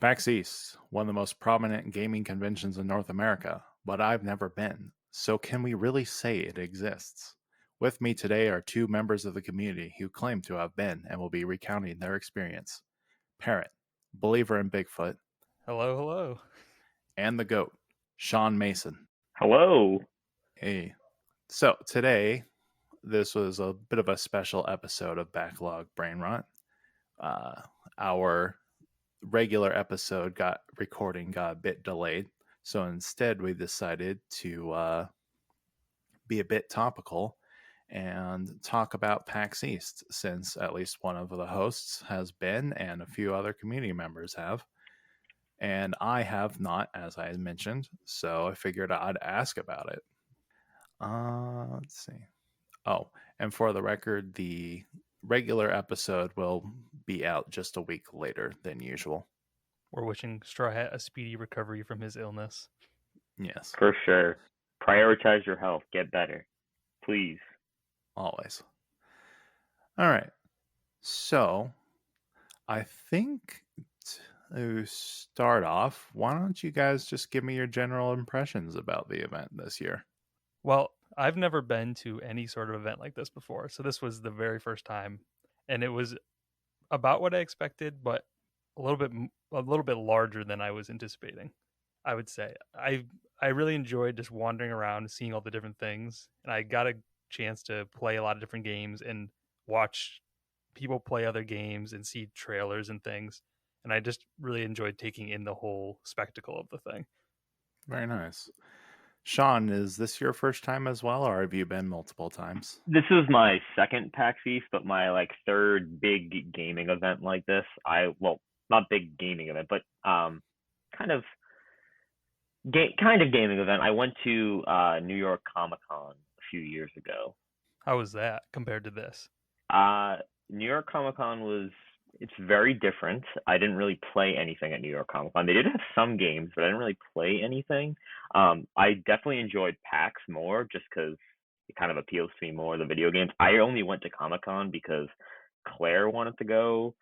PAX East, one of the most prominent gaming conventions in North America, but I've never been. So, can we really say it exists? With me today are two members of the community who claim to have been and will be recounting their experience: Parrott, believer in Bigfoot, Hello, hello. and the GOAT, Sean Mason. Hello. Hey. So, today, this was a bit of a special episode of Backlog Brain Rot. Our regular episode got a bit delayed, so instead we decided to be a bit topical and talk about PAX East, since at least one of the hosts has been and a few other community members have, and I have not, as I mentioned, so I figured I'd ask about it. Let's see. Oh, and for the record, the regular episode will be out just a week later than usual. We're wishing Straw Hat a speedy recovery from his illness. Yes, For sure. Prioritize your health. Get better. Please. always. All right. So, I think to start off, why don't you guys just give me your general impressions about the event this year? Well, I've never been to any sort of event like this before, so this was the very first time, and it was about what I expected, but a little bit larger than I was anticipating. I would say I really enjoyed just wandering around, seeing all the different things, and I got a chance to play a lot of different games and watch people play other games and see trailers and things. And I just really enjoyed taking in the whole spectacle of the thing. Very nice. Sean, is this your first time as well, or have you been multiple times? This is my second PAX East, but my third big gaming event like this. Not big gaming event, but kind of kind of gaming event. I went to New York Comic Con a few years ago. How was that compared to this? Uh New York Comic Con it's very different. I didn't really play anything at New York Comic Con. They did have some games, but I didn't really play anything. I definitely enjoyed PAX more just because it kind of appeals to me more, the video games. I only went to Comic Con because Claire wanted to go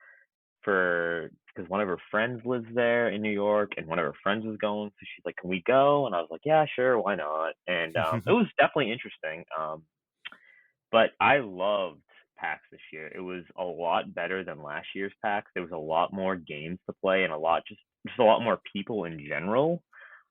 because one of her friends lives there in New York and one of her friends was going. So she's like, "Can we go?" And I was like, "Yeah, sure, why not?" And it was definitely interesting. But I loved PAX this year. It was a lot better than last year's PAX. There was a lot more games to play and just a lot more people in general.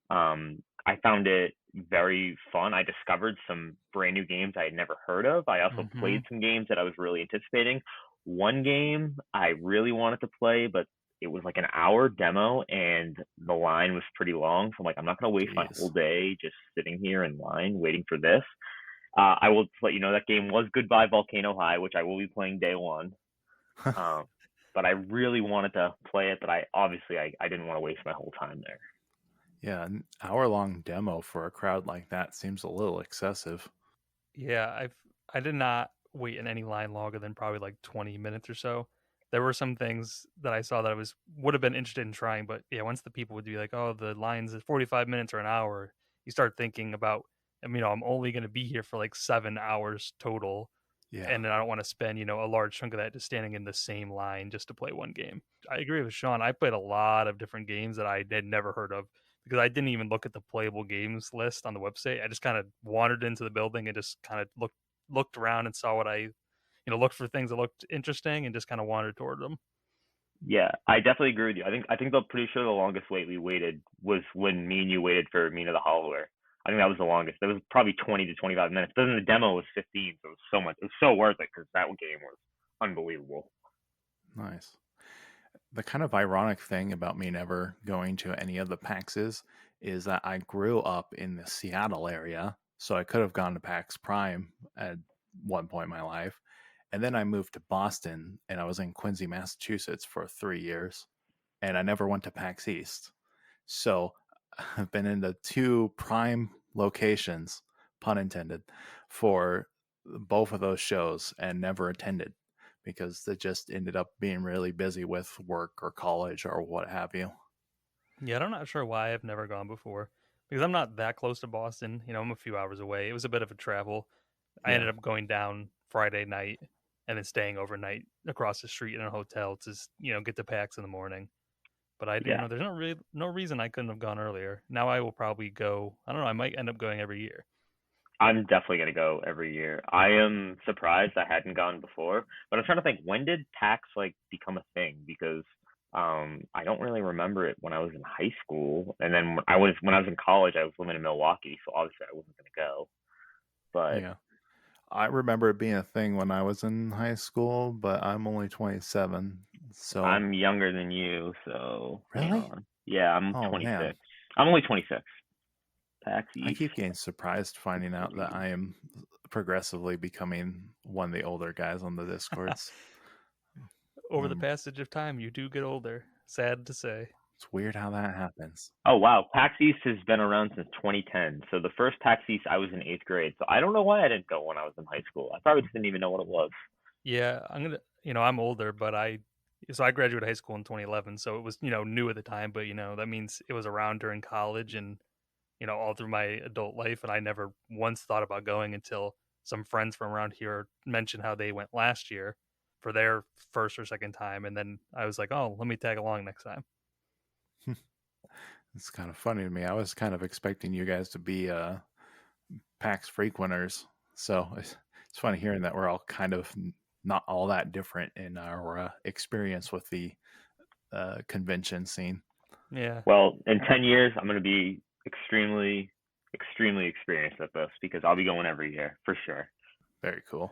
I found it very fun. I discovered some brand new games I had never heard of. I also Mm-hmm. played some games that I was really anticipating. One game I really wanted to play, but it was like an hour demo and the line was pretty long. So I'm like, I'm not going to waste my whole Jeez. day just sitting here in line waiting for this. I will just let you know that game was Goodbye Volcano High, which I will be playing day one. Um, but I really wanted to play it, but I didn't want to waste my whole time there. Yeah, an hour-long demo for a crowd like that seems a little excessive. Yeah, I did not wait in any line longer than probably like 20 minutes or so. There were some things that I saw that I would have been interested in trying, but yeah, once the people would be like, "Oh, the lines is 45 minutes or an hour," you start thinking about, I'm only going to be here for like 7 hours total, Yeah. and then I don't want to spend a large chunk of that just standing in the same line just to play one game. I agree with Sean. I played a lot of different games that I had never heard of because I didn't even look at the playable games list on the website. I just kind of wandered into the building and just kind of looked around and saw what looked for things that looked interesting and just kind of wandered toward them. Yeah, I definitely agree with you. I think the pretty sure the longest wait we waited was when me and you waited for Mina the Hollower. I think that was the longest. That was probably 20 to 25 minutes. But then the demo was 15, so it was so much. It was so worth it because that game was unbelievable. Nice. The kind of ironic thing about me never going to any of the PAXs is that I grew up in the Seattle area, so I could have gone to PAX Prime at one point in my life. And then I moved to Boston and I was in Quincy, Massachusetts for 3 years, and I never went to PAX East. So I've been in the two prime locations, pun intended, for both of those shows and never attended because they just ended up being really busy with work or college or what have you. Yeah, I'm not sure why I've never gone before because I'm not that close to Boston. I'm a few hours away. It was a bit of a travel. I ended Yeah. up going down Friday night and then staying overnight across the street in a hotel to get to PAX in the morning. But Yeah, there's no reason I couldn't have gone earlier. Now I will probably go. I don't know. I might end up going every year. I'm definitely gonna go every year. I am surprised I hadn't gone before, but I'm trying to think, when did PAX like become a thing? Because I don't really remember it when I was in high school, and then when I was in college, I was living in Milwaukee, so obviously I wasn't gonna go. But Yeah. I remember it being a thing when I was in high school, but I'm only 27. So, I'm younger than you, so hang really? on. Yeah, I'm Oh, man. 26. I'm only 26. PAX I East. keep getting surprised finding out that I am progressively becoming one of the older guys on the Discords. Over the Um, passage of time, you do get older. Sad to say. it's weird how that happens. Oh wow, PAX East has been around since 2010. So the first PAX East I was in eighth grade. So I don't know why I didn't go when I was in high school. I probably just didn't even know what it was. Yeah, I'm older, but I graduated high school in 2011, so it was, new at the time, but that means it was around during college and, all through my adult life, and I never once thought about going until some friends from around here mentioned how they went last year for their first or second time, and then I was like, "Oh, let me tag along next time." It's kind of funny to me. I was kind of expecting you guys to be PAX frequenters. So it's funny hearing that we're all kind of not all that different in our experience with the convention scene. Yeah. Well, in 10 years, I'm going to be extremely experienced at this because I'll be going every year for sure. Very cool.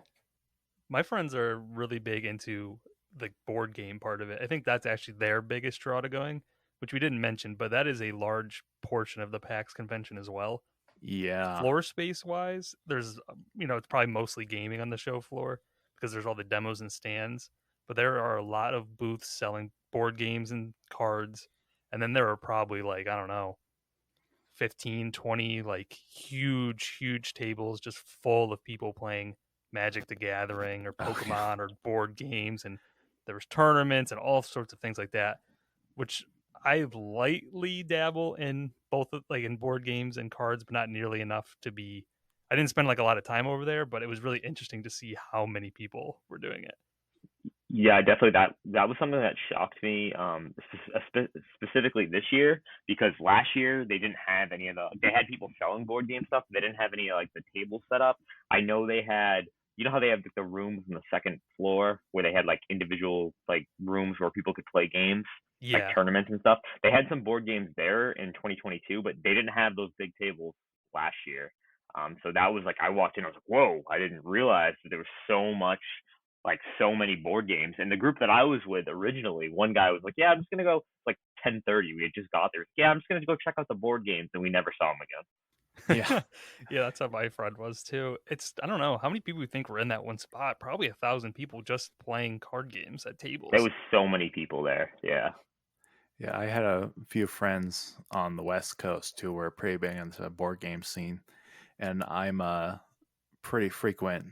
My friends are really big into the board game part of it. I think that's actually their biggest draw to going, which we didn't mention, but that is a large portion of the PAX convention as well. Yeah. Floor space wise, there's it's probably mostly gaming on the show floor because there's all the demos and stands, but there are a lot of booths selling board games and cards, and then there are probably like, I don't know, 15, 20 like huge tables just full of people playing Magic the Gathering or Oh, yeah. Pokemon or board games, and there was tournaments and all sorts of things like that, which I lightly dabble in both like in board games and cards, but not nearly enough to be. I didn't spend like a lot of time over there, but it was really interesting to see how many people were doing it. Yeah, definitely that was something that shocked me specifically this year because last year they didn't have any of they had people selling board game stuff, but they didn't have any like the tables set up. I know they had, you know how they have the rooms on the second floor where they had like individual like rooms where people could play games, like Yeah, tournaments and stuff. They had some board games there in 2022, but they didn't have those big tables last year. So that was like, I walked in, I was like, whoa, I didn't realize that there was so much, like so many board games. And the group that I was with originally, one guy was like, "Yeah, I'm just gonna go." Like 10:30, we had just got there. Yeah, I'm just gonna go check out the board games, and we never saw him again. Yeah. yeah, that's how my friend was too. I don't know how many people you think were in that one spot. Probably 1,000 people just playing card games at There tables. was so many people there. Yeah, Yeah. I had a few friends on the West Coast who were pretty big into the board game scene. And I'm a pretty frequent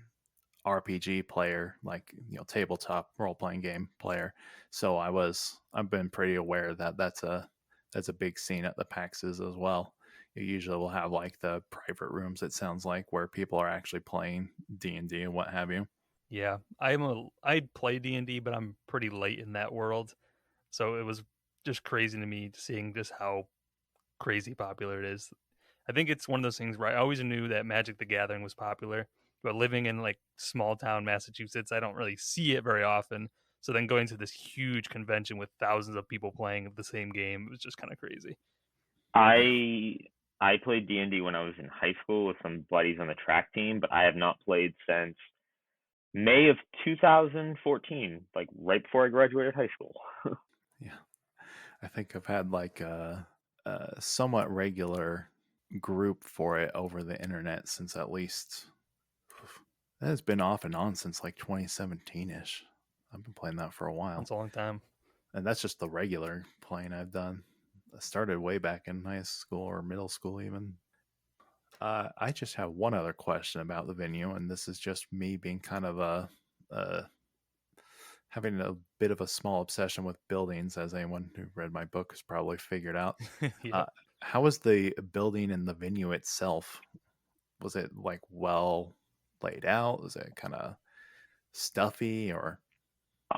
RPG player, like tabletop role playing game player. So I've been pretty aware that that's a big scene at the PAXs as well. You usually will have like the private rooms. It sounds like where people are actually playing D&D and what have you. Yeah, I play D&D, but I'm pretty late in that world. So it was just crazy to me seeing just how crazy popular it is. I think it's one of those things where I always knew that Magic the Gathering was popular, but living in like small town Massachusetts, I don't really see it very often. So then going to this huge convention with thousands of people playing the same game, it was just kind of crazy. Yeah. I I played D&D when I was in high school with some buddies on the track team, but I have not played since May of 2014, like right before I graduated high school. Yeah. I think I've had like a somewhat regular group for it over the internet since at least that has been off and on since like 2017 ish. I've been playing that for a while. That's a long time. And that's just the regular playing I've done. I started way back in high school or middle school, even. I just have one other question about the venue, and this is just me being kind of uh, having a bit of a small obsession with buildings, as anyone who read my book has probably figured out. Uh, Yep. how was the building and the venue itself? Was it like well laid out? Was it kind of stuffy or?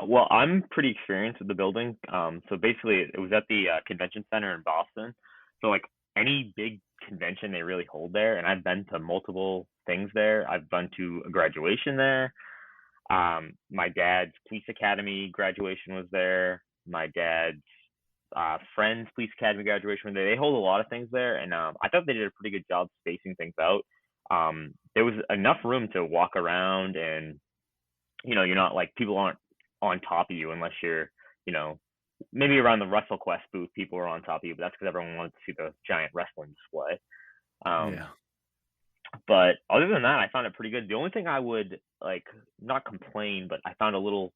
Well, I'm pretty experienced with the building. So basically, it was at the convention center in Boston. So like any big convention they really hold there, and I've been to multiple things there. I've been to a graduation there. My dad's police academy graduation was there. My dad's friend's police academy graduation was there. They hold a lot of things there, and I thought they did a pretty good job spacing things out. There was enough room to walk around, and you're not like people aren't on top of you unless you're, you know, maybe around the WrestleQuest booth, people are on top of you, but that's because everyone wanted to see the giant wrestling display. Um, Yeah, but other than that, I found it pretty good. The only thing I would like not complain, but I found a little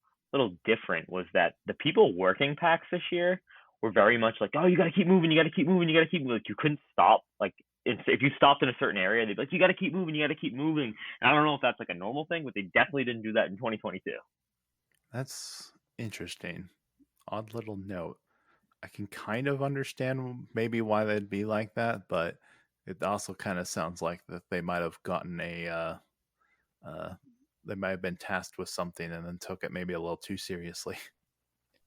different was that the people working PAX this year were very much like, oh, you got to keep moving, you got to keep moving, you got to keep moving. Like you couldn't stop. Like if you stopped in a certain area, they'd be like, you got to keep moving, you got to keep moving. And I don't know if that's like a normal thing, but they definitely didn't do that in 2022. that's interesting. Odd little note. I can kind of understand maybe why they'd be like that, but it also kind of sounds like that they might have gotten uh, they might have been tasked with something and then took it maybe a little too seriously.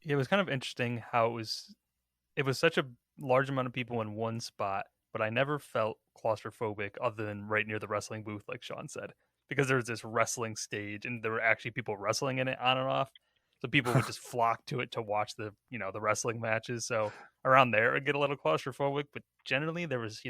It was kind of interesting how it was such a large amount of people in one spot, but I never felt claustrophobic other than right near the wrestling booth, like Sean said, because there was this wrestling stage and there were actually people wrestling in it on and off. So people would just flock to it to watch the wrestling matches. So around there, it would get a little claustrophobic, but generally there was,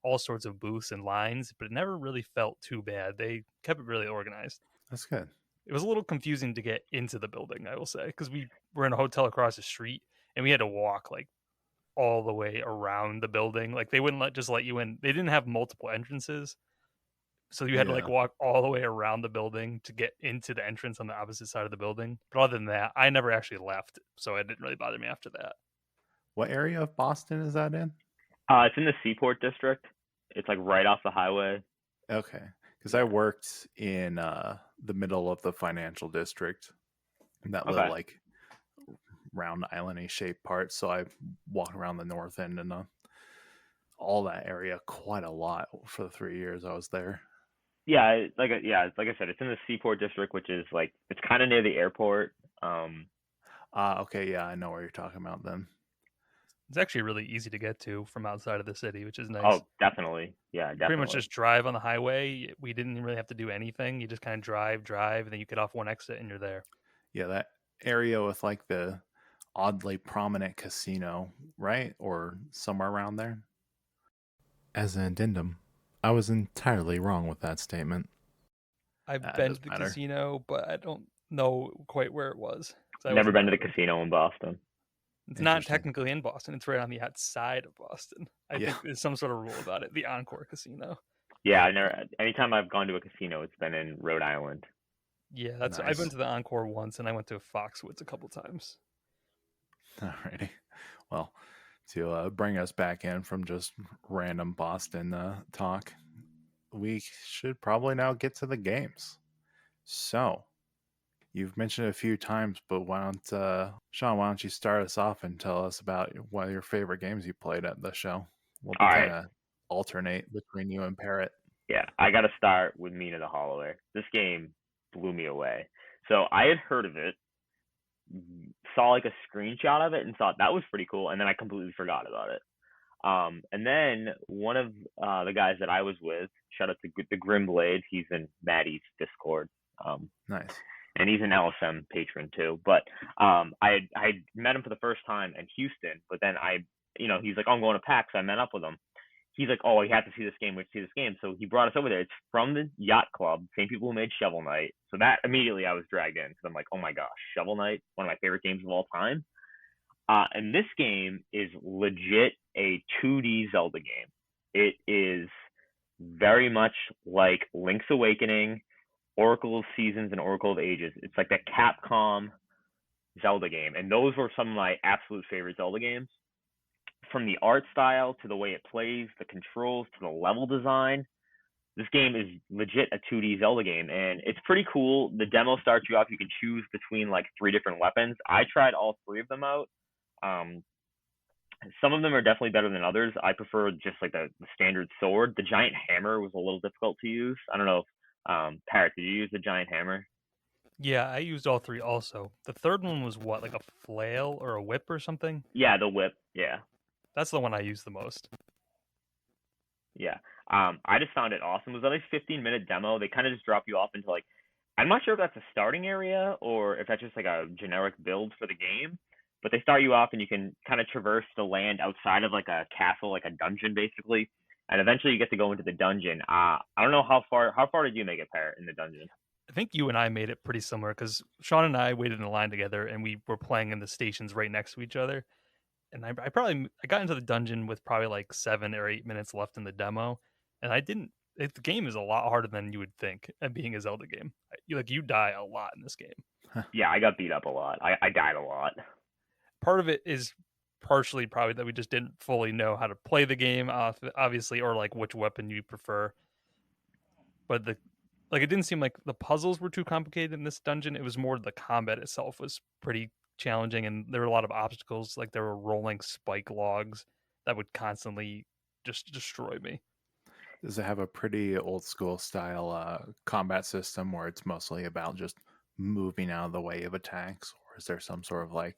all sorts of booths and lines, but it never really felt too bad. They kept it really organized. That's good. It was a little confusing to get into the building, I will say, because we were in a hotel across the street and we had to walk like all the way around the building. Like they wouldn't just let you in. They didn't have multiple entrances, so you had to like Yeah. walk all the way around the building to get into the entrance on the opposite side of the building. But other than that, I never actually left, so it didn't really bother me after that. What area of Boston is that in? It's in the Seaport district. It's like right off the highway. Okay. Because I Yeah. worked in the middle of the financial district, in that little Okay. like round islandy shaped part. So I walked around the north end and all that area quite a lot for the 3 years I was there. It's like I said, it's in the Seaport district, which is like it's kind of near the airport. Um, Okay, yeah, I know where you're talking about then. It's actually really easy to get to from outside of the city, which is nice. oh, definitely. Yeah, You pretty much definitely. just drive on the highway. We didn't really have to do anything. You just kind of drive, and then you get off one exit and you're there. Yeah, that area with like the oddly prominent casino, right? Or somewhere around there. As an addendum, I was entirely wrong with that statement. I've It been to doesn't the matter. casino, but I don't know quite where it was because I Never wasn't been to there the then. casino in Boston. It's not Interesting. technically in Boston. It's right on the outside of Boston. I Yeah. think there's some sort of rule about it. The Encore Casino. Yeah, I never. Anytime I've gone to a casino, it's been in Rhode Island. Yeah, I've been Nice. to the Encore once, and I went to Foxwoods a couple times. Alrighty. Well, to bring us back in from just random Boston talk, we should probably now get to the games. So, you've mentioned it a few times, but why don't Sean? Why don't you start us off and tell us about one of your favorite games you played at the show? We'll All kind right. of alternate between you and Parrott. Yeah, I got to start with Mina the Hollower. This game blew me away. So I had heard of it, saw like a screenshot of it, and thought that was pretty cool, and then I completely forgot about it. And then one of the guys that I was with, shout out to the Grim Blade, he's in Maddie's Discord, um, Nice. and he's an LSM patron too. But I met him for the first time in Houston, but then he's like, oh, I'm going to PAX. So I met up with him. He's like, oh, you have to see this game. We have to see this game. So he brought us over there. It's from the Yacht Club, same people who made Shovel Knight. So that immediately I was dragged in because I'm like, oh my gosh, Shovel Knight, one of my favorite games of all time. And this game is legit a 2D Zelda game. It is very much like Link's Awakening, Oracle of Seasons, and Oracle of Ages. It's like that Capcom Zelda game. And those were some of my absolute favorite Zelda games. From the art style to the way it plays, the controls to the level design, this game is legit a 2D Zelda game, and it's pretty cool. The demo starts you off. You can choose between like 3 different weapons. I tried all 3 of them out. Um, some of them are definitely better than others. I prefer just like the standard sword. The giant hammer was a little difficult to use. I don't know if Parrot, did you use the giant hammer? Yeah, I used all three also. The third one was what, like a flail or a whip or something? Yeah, the whip. Yeah. That's the one I used the most. Yeah. I just found it awesome. It was like a 15-minute demo. They kind of just drop you off into like, I'm not sure if that's a starting area or if that's just like a generic build for the game, but they start you off and you can kind of traverse the land outside of like a castle, like a dungeon basically, and eventually you get to go into the dungeon. I don't know how far did you make it, Parrot, in the dungeon? I think you and I made it pretty similar because Sean and I waited in a line together and we were playing in the stations right next to each other. And I got into the dungeon with probably like 7 or 8 minutes left in the demo, and I didn't. The game is a lot harder than you would think at being a Zelda game. You die a lot in this game. Yeah, I got beat up a lot. I died a lot. Part of it is partially probably that we just didn't fully know how to play the game, obviously, or like which weapon you prefer. But it didn't seem like the puzzles were too complicated in this dungeon. It was more the combat itself was pretty challenging, and there were a lot of obstacles. Like there were rolling spike logs that would constantly just destroy me. Does it have a pretty old school style combat system where it's mostly about just moving out of the way of attacks, or is there some sort of like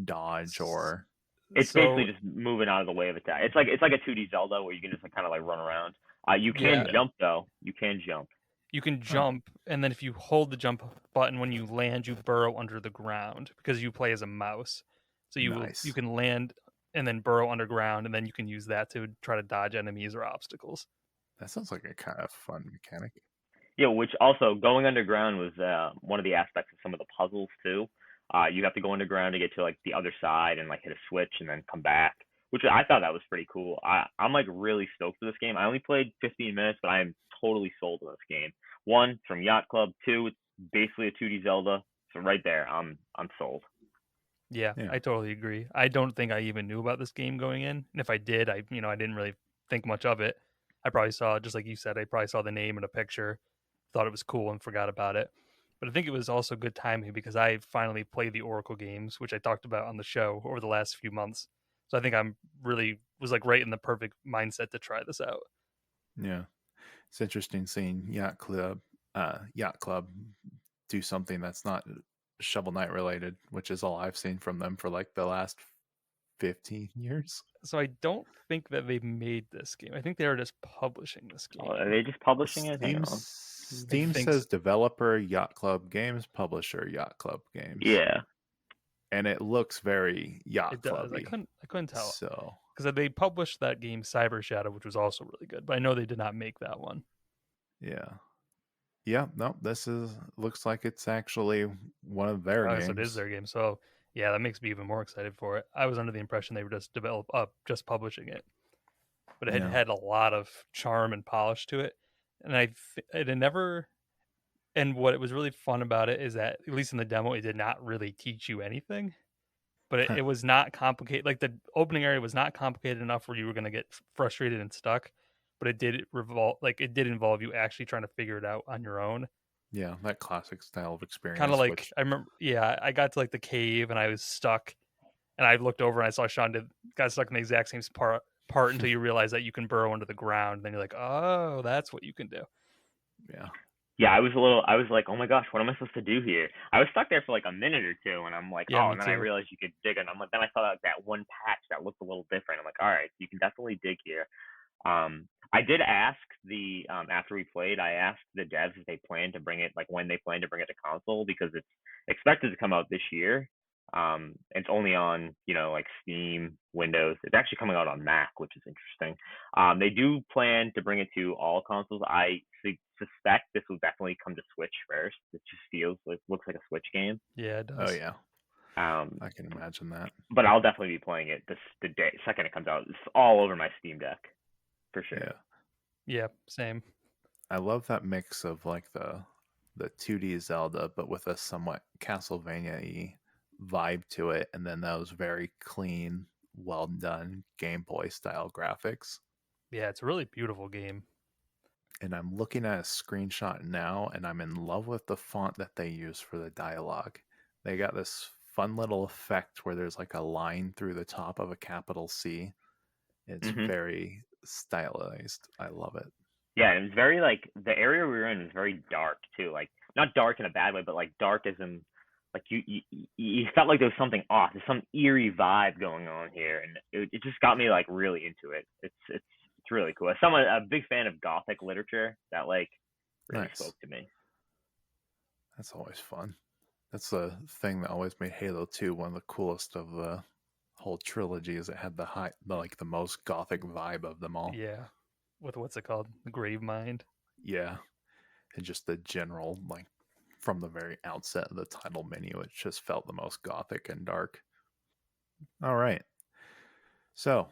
dodge or? It's basically So just moving out of the way of attack. It's like a 2D Zelda where you can just like kind of like run around. You can yeah, jump though. You can jump. you can Oh, jump, and then if you hold the jump button when you land, you burrow under the ground because you play as a mouse. So you nice. can land and then burrow underground, and then you can use that to try to dodge enemies or obstacles. That sounds like a kind of fun mechanic. Yeah, which also going underground was one of the aspects of some of the puzzles too. You have to go underground to get to like the other side and like hit a switch and then come back, which I thought that was pretty cool. I'm like really stoked for this game. I only played 15 minutes, but I am totally sold on this game. One, it's from Yacht Club. Two, it's basically a 2D Zelda. So right there, I'm sold. Yeah, Yeah. I totally agree. I don't think I even knew about this game going in, and if I did, I didn't really think much of it. I probably saw, just like you said, I probably saw the name and a picture, thought it was cool, and forgot about it. But I think it was also good timing because I finally played the Oracle games, which I talked about on the show over the last few months. So I think I'm really was like right in the perfect mindset to try this out. Yeah. It's interesting seeing Yacht Club do something that's not Shovel Knight related, which is all I've seen from them for like the last 15 years. So I don't think that they made this game. I think they are just publishing this Oh, are game. they just publishing it? Hang Steam on. I Steam think so. says developer Yacht Club Games, publisher Yacht Club Games, Yeah. and it looks very It Yacht does. Clubby. I couldn't tell So because they published that game Cyber Shadow, which was also really good, but I know they did not make that one. yeah, yeah. No, this is looks like it's actually one of their Oh, so it is games. their game. So yeah, that makes me even more excited for it. I was under the impression they were just publishing it, but it Yeah, had a lot of charm and polish to it, and it had never. And what it was really fun about it is that at least in the demo, it did not really teach you anything, but it was not complicated. Like the opening area was not complicated enough where you were going to get frustrated and stuck, but it did involve you actually trying to figure it out on your own. yeah. That classic style of Kind of experience, like which I remember, yeah, I got to like the cave and I was stuck, and I looked over and I saw got stuck in the exact same part until you realize that you can burrow into the ground. And then you're like, oh, that's what you can do. Yeah, I was like, oh my gosh, what am I supposed to do here? I was stuck there for like a minute or two, and I'm like, Yeah, oh, me and then I too. realized you could dig, and I'm like, then I saw that one patch that looked a little different. I'm like, all right, you can definitely dig here. I did ask after we played, I asked the devs if they plan to bring it, like when they plan to bring it to console, because it's expected to come out this year. It's only on, like Steam, Windows. It's actually coming out on Mac, which is interesting. They do plan to bring it to all consoles. I suspect this will definitely come to Switch first. It just looks like a Switch game. Yeah, it oh does. yeah, Um, I can imagine that. but I'll definitely be playing it the day second it comes out. It's all over my Steam Deck for sure. Yeah, Yeah, same. I love that mix of like the 2D Zelda, but with a somewhat Castlevania-y vibe to it, and then those very clean, well done Game Boy style graphics. Yeah, it's a really beautiful game. And I'm looking at a screenshot now, and I'm in love with the font that they use for the dialogue. They got this fun little effect where there's like a line through the top of a capital C. It's hmm very stylized. I love it. Yeah, and it was very like the area we were in was very dark too. Like not dark in a bad way, but like dark as in like you felt like there was something off. There's some eerie vibe going on here, and it just got me like really into it. It's really cool. As someone a big fan of Gothic literature, that like really Nice. spoke to me. That's always fun. That's the thing that always made Halo 2 one of the coolest of the whole trilogy is it had the most gothic vibe of them all. Yeah, with what's it called, the Grave Mind. Yeah. And just the general like from the very outset of the title menu, it just felt the most gothic and dark. All right. So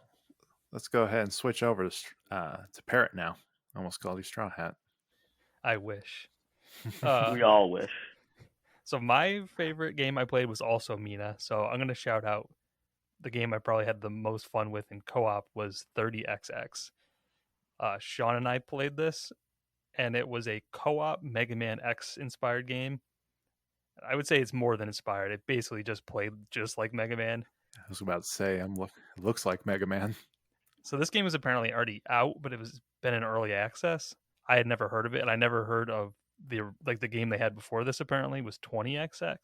let's go ahead and switch over to Parrot now. Almost called you Straw Hat. I wish. Uh, We all wish. so my favorite game I played was also Mina. So I'm gonna shout out the game I probably had the most fun with in co-op was 30XX. Sean and I played this, and it was a co-op Mega Man X inspired game. I would say it's more than inspired. It basically just played just like Mega Man. I was about to say, it looks like Mega Man. So this game is apparently already out, but it was been in early access. I had never heard of it, and I never heard of the game they had before this. Apparently was 20XX.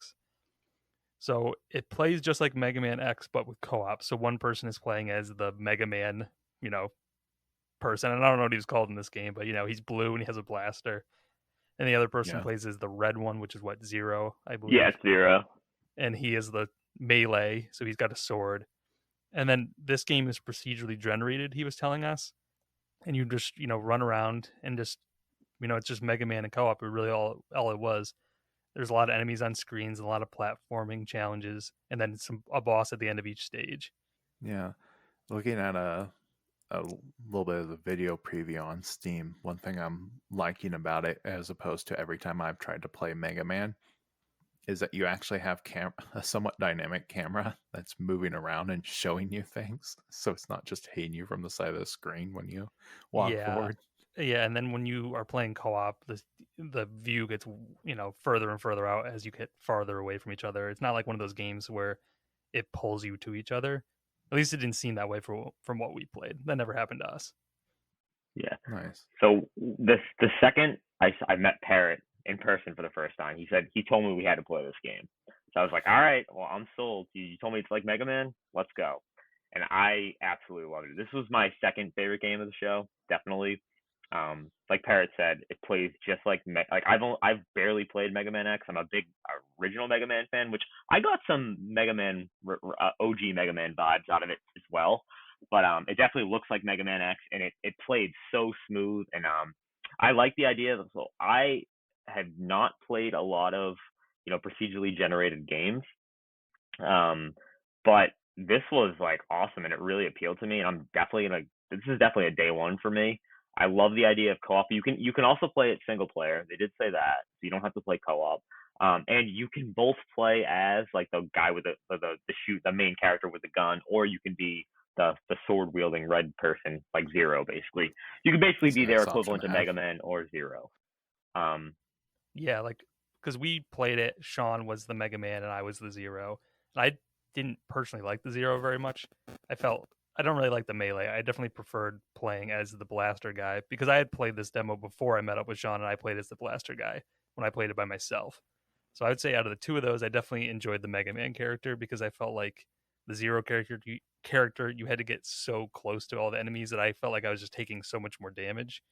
So it plays just like Mega Man X, but with co-op. So one person is playing as the Mega Man, you know, person, and I don't know what he was called in this game, but he's blue and he has a blaster, and the other person Yeah. plays as the red one, which is what, Zero, I believe. Yeah, it's Zero. And he is the melee, so he's got a sword. And then this game is procedurally generated, he was telling us, and you just run around and just it's just Mega Man and co-op. It really all it was. There's a lot of enemies on screens, a lot of platforming challenges, and then a boss at the end of each stage. Yeah. Looking at a little bit of the video preview on Steam, one thing I'm liking about it, as opposed to every time I've tried to play Mega Man, is that you actually have a somewhat dynamic camera that's moving around and showing you things. So it's not just hitting you from the side of the screen when you walk Yeah, forward. yeah, and then when you are playing co-op, the view gets further and further out as you get farther away from each other. It's not like one of those games where it pulls you to each other. At least it didn't seem that way from what we played. That never happened to us. Yeah. Nice. So the second I met Parrott in person for the first time, he told me we had to play this game. So I was like, all right, well I'm sold. You told me it's like Mega Man, let's go. And I absolutely loved it. This was my second favorite game of the show, definitely. Like Parrott said, it plays just like I've barely played Mega Man X. I'm a big original Mega Man fan, which I got some Mega Man OG Mega Man vibes out of it as well. But it definitely looks like Mega Man X, and it played so smooth. And I like the idea. So I have not played a lot of procedurally generated games, but this was like awesome, and it really appealed to me. And I'm definitely gonna. This is definitely a day one for me. I love the idea of co-op. You can also play it single player. They did say that, so you don't have to play co-op. And you can both play as like the guy with the main character with the gun, or you can be the sword wielding red person like Zero. Basically, you can basically It's a be their nice option equivalent to to have. Mega Man or Zero. Um, Yeah, like because we played it, Sean was the Mega Man and I was the Zero. And I didn't personally like the Zero very much. I don't really like the melee. I definitely preferred playing as the blaster guy because I had played this demo before I met up with Sean, and I played as the blaster guy when I played it by myself. So I would say out of the two of those, I definitely enjoyed the Mega Man character because I felt like the Zero character you had to get so close to all the enemies that I felt like I was just taking so much more damage.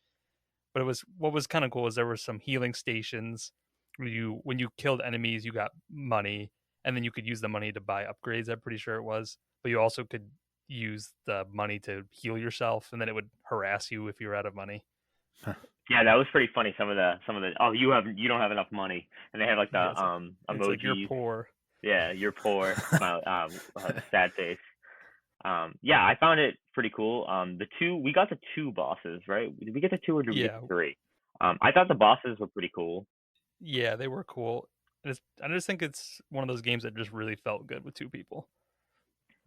But what was kind of cool is there were some healing stations where when you killed enemies, you got money, and then you could use the money to buy upgrades. I'm pretty sure it was, but you also could use the money to heal yourself, and then it would harass you if you were out of money. yeah, that was pretty funny. Some of the you don't have enough money, and they had like Yeah, the it's like you're emojis. poor. Yeah, you're poor. Smile, sad face. Yeah, I found it pretty cool. We got the two bosses, right? Did we get the two or did we get Yeah, the three? I thought the bosses were pretty cool. yeah, they were cool. I just think it's one of those games that just really felt good with two people.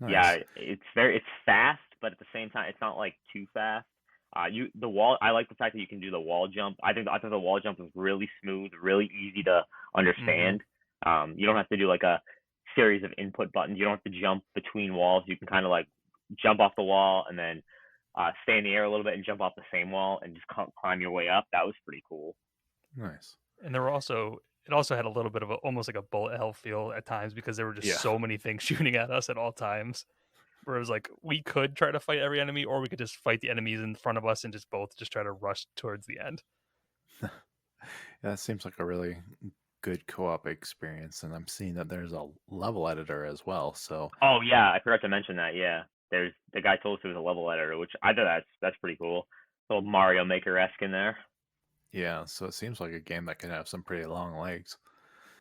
Yeah, Nice. it's fast, but at the same time, it's not like too fast. The wall. I like the fact that you can do the wall jump. I thought the wall jump was really smooth, really easy to Mm-hmm. understand. You don't have to do like a series of input buttons. You don't have to jump between walls. You can kind of like jump off the wall and then stay in the air a little bit and jump off the same wall and just climb your way up. That was pretty cool. Nice. And there were also It also had a little bit of almost like a bullet hell feel at times because there were just Yeah. so many things shooting at us at all times. Where it was like we could try to fight every enemy, or we could just fight the enemies in front of us and just both just try to rush towards the end. Yeah, that seems like a really good co-op experience, and I'm seeing that there's a level editor as well. So Oh yeah, I forgot to mention that. Yeah, there's the guy told us it was a level editor, which I thought that's pretty cool. Little Mario Maker esque in there. yeah, so it seems like a game that could have some pretty long legs.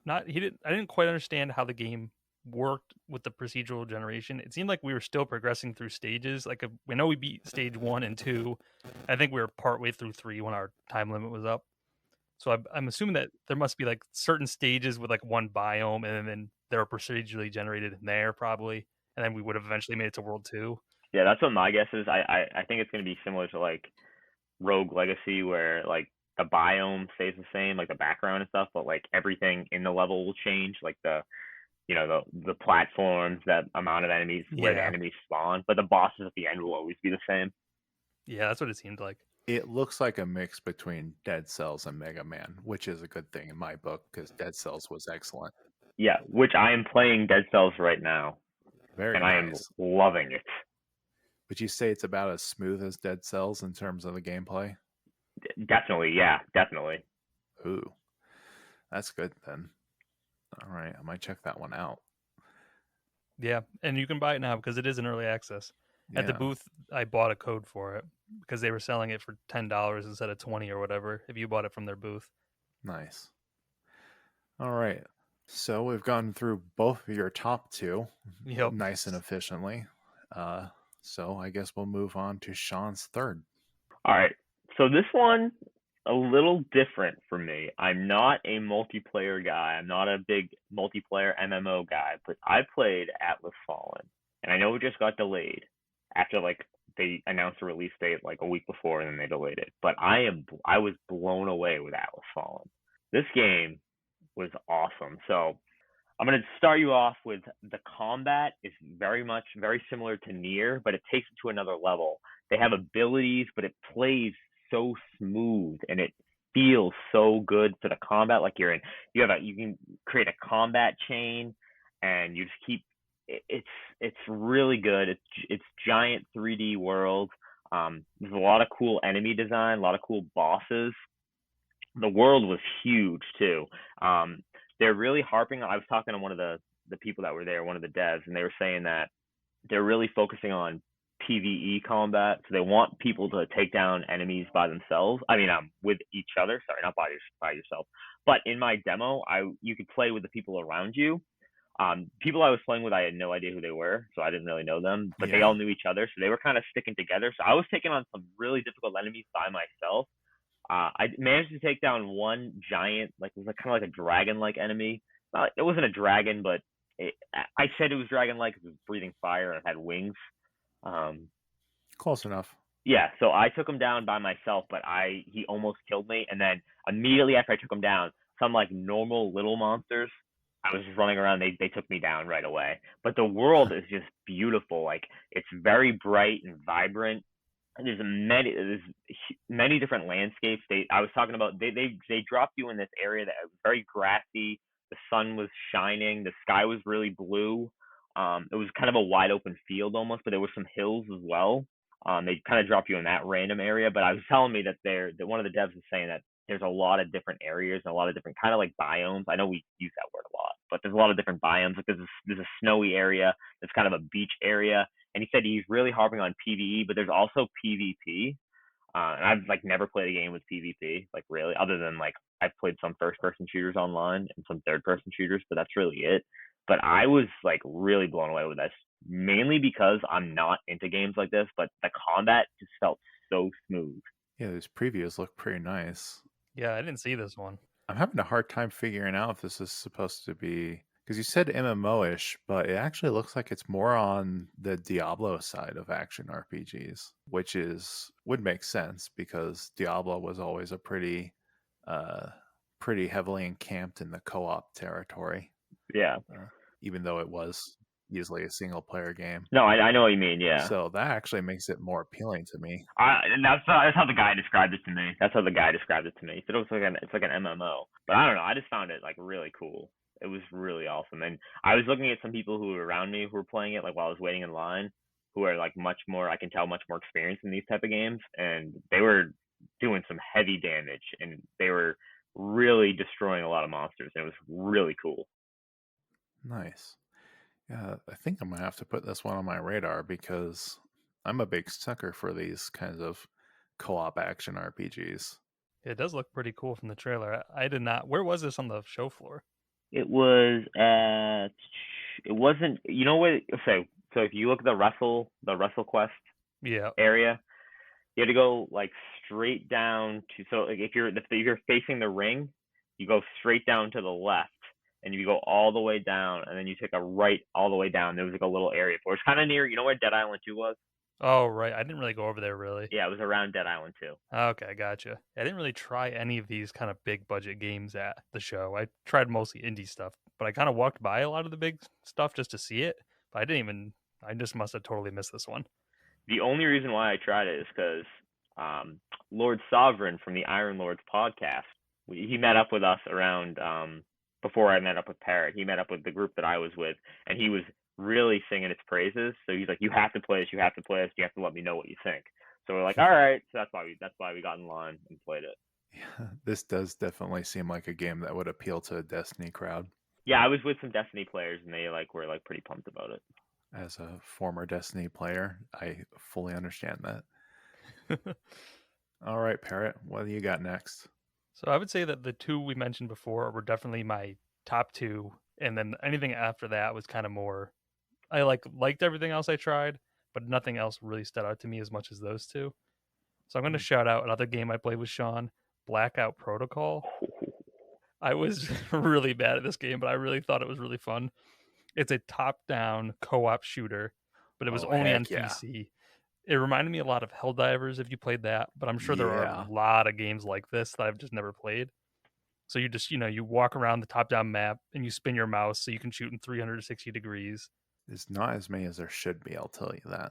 Not he didn't I didn't quite understand how the game worked with the procedural generation. It seemed like we were still progressing through stages. Like we know we beat stage 1 and 2. I think we were partway through 3 when our time limit was up. So I'm assuming that there must be like certain stages with like one biome, and then they're procedurally generated in there probably, and then we would have eventually made it to World 2. Yeah, that's what my guess is. I think it's gonna be similar to like Rogue Legacy, where like the biome stays the same, like the background and stuff, but like everything in the level will change, like the the platforms, that amount of enemies, where the Yeah, enemies spawn, but the bosses at the end will always be the same. yeah, that's what it seemed like. It looks like a mix between Dead Cells and Mega Man, which is a good thing in my book because Dead Cells was excellent. Yeah, which I am playing Dead Cells right now, Very and I am nice. loving it. Would you say it's about as smooth as Dead Cells in terms of the gameplay? Definitely, yeah, definitely. Ooh, that's good then. All right, I might check that one out. Yeah, and you can buy it now because it is in early access. At the Yeah, booth, I bought a code for it because they were selling it for $10 instead of 20 or whatever if you bought it from their booth. nice. All right. So we've gone through both of your top two Yep. nice and efficiently. Uh, so I guess we'll move on to Sean's third. All right. So this one a little different for me. I'm not a multiplayer guy. I'm not a big multiplayer MMO guy, but I played Atlas Fallen. And I know it just got delayed after like they announced a release date like a week before and then they delayed it. But I was blown away with Atlas Fallen. This game was awesome. So I'm going to start you off with the combat is very similar to Nier, but it takes it to another level. They have abilities, but it plays so smooth and it feels so good for the combat. Like you can create a combat chain, and you just keep. It's really good. It's giant 3D world. There's a lot of cool enemy design, a lot of cool bosses. The world was huge too. Um, they're really harping on. I was talking to one of the people that were there, one of the devs, and they were saying that they're really focusing on PVE combat. So they want people to take down enemies by themselves. I mean, with each other. Sorry, not by yourself. But in my demo, I you could play with the people around you. People I was playing with, I had no idea who they were, so I didn't really know them. But they Yeah. all knew each other, so they were kind of sticking together. So I was taking on some really difficult enemies by myself. I managed to take down one giant, like it was like, kind of like a dragon-like enemy. It wasn't a dragon, but I said it was dragon-like because it was breathing fire and it had wings. Um, Close enough. yeah, so I took him down by myself, but he almost killed me. And then immediately after I took him down, some like normal little monsters, I was just running around. They took me down right away. But the world is just beautiful. Like it's very bright and vibrant. There's many different landscapes. I was talking about they dropped you in this area that was very grassy. The sun was shining. The sky was really blue. It was kind of a wide open field almost, but there were some hills as well. They kind of dropped you in that random area. But I was telling me that one of the devs was saying that there's a lot of different areas and a lot of different kind of like biomes. I know we use that word a lot, but there's a lot of different biomes. Like there's a snowy area. There's kind of a beach area, and he said he's really harping on PVE, but there's also PvP. And I've like never played a game with PvP, like really, other than like I've played some first person shooters online and some third person shooters, but that's really it. But I was like really blown away with this, mainly because I'm not into games like this, but the combat just felt so smooth. Yeah, these previews look pretty nice. Yeah, I didn't see this one. I'm having a hard time figuring out if this is supposed to be because you said MMO-ish, but it actually looks like it's more on the Diablo side of action RPGs, which would make sense because Diablo was always a uh pretty heavily encamped in the co-op territory. Yeah. Uh, even though it was easily a single player game. No, I know what you mean. Yeah. So that actually makes it more appealing to me. And that's how the guy described it to me. That's how the guy described it to me. He said it's like an MMO. But I don't know. I just found it like really cool. It was really awesome. And I was looking at some people who were around me who were playing it like while I was waiting in line, who are like much more, I can tell, much more experienced in these type of games, and they were doing some heavy damage, and they were really destroying a lot of monsters, and it was really cool. Nice. Yeah, I think I'm gonna have to put this one on my radar because I'm a big sucker for these kinds of co-op action RPGs. It does look pretty cool from the trailer. I did not. Where was this on the show floor? It was it wasn't, you know what? So if you look at the Wrestle Quest Yeah. area, you had to go like straight down to, so like if you're facing the ring, you go straight down to the left, and you go all the way down, and then you take a right all the way down. There was like a little area for it. It's kind of near, you know where Dead Island 2 was? Oh, right. I didn't really go over there, really. Yeah, it was around Dead Island 2. Okay, gotcha. I didn't really try any of these kind of big budget games at the show. I tried mostly indie stuff, but I kind of walked by a lot of the big stuff just to see it. But I just must have totally missed this one. The only reason why I tried it is because Lord Sovereign from the Iron Lords podcast, he met up with us around before I met up with Parrott. He met up with the group that I was with, and he was really singing its praises. So he's like, "You have to play this. You have to play this. You have to let me know what you think." So we're like, "All right." So that's why we got in line and played it. Yeah, this does definitely seem like a game that would appeal to a Destiny crowd. Yeah, I was with some Destiny players, and they like were like pretty pumped about it. As a former Destiny player, I fully understand that. All right, Parrot, what do you got next? So I would say that the two we mentioned before were definitely my top two, and then anything after that was kind of more. I liked everything else I tried, but nothing else really stood out to me as much as those two. So I'm going to shout out another game I played with Sean, Blackout Protocol. I was really bad at this game, but I really thought it was really fun. It's a top-down co-op shooter, but it was only on PC. It reminded me a lot of Helldivers if you played that, but I'm sure there are a lot of games like this that I've just never played. So you just, you walk around the top-down map and you spin your mouse so you can shoot in 360 degrees. There's not as many as there should be, I'll tell you that.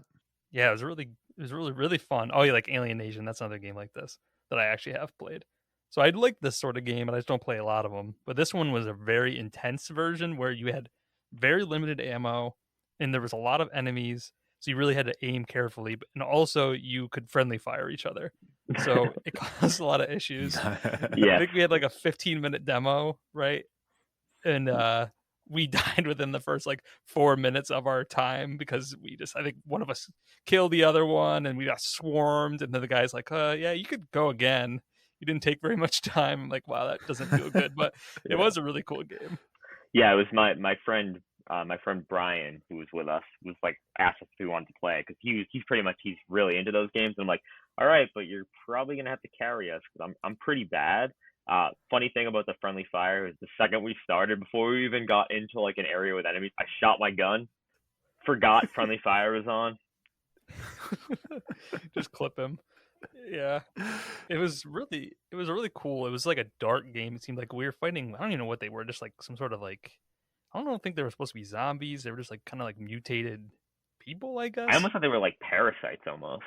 Yeah, it was really fun. Oh, you like Alienation? That's another game like this that I actually have played. So I like this sort of game, and I just don't play a lot of them. But this one was a very intense version where you had very limited ammo, and there was a lot of enemies, so you really had to aim carefully. And also, you could friendly fire each other, so it caused a lot of issues. Yeah. I think we had like a 15-minute demo, right? And we died within the first like 4 minutes of our time because I think one of us killed the other one, and we got swarmed. And then the guy's like, yeah, you could go again. You didn't take very much time. I'm like, wow, that doesn't feel good, but it was a really cool game. Yeah, it was my friend Brian, who was with us, was like asked us if we wanted to play, because he's really into those games. And I'm like, all right, but you're probably gonna have to carry us because I'm pretty bad. Funny thing about the friendly fire is the second we started, before we even got into like an area with enemies, I shot my gun, forgot friendly fire was on. Just clip him. Yeah, it was really cool. It was like a dark game. It seemed like we were fighting, I don't even know what they were, just like some sort of like, I don't think they were supposed to be zombies. They were just like kind of like mutated people, I guess. I almost thought they were like parasites almost.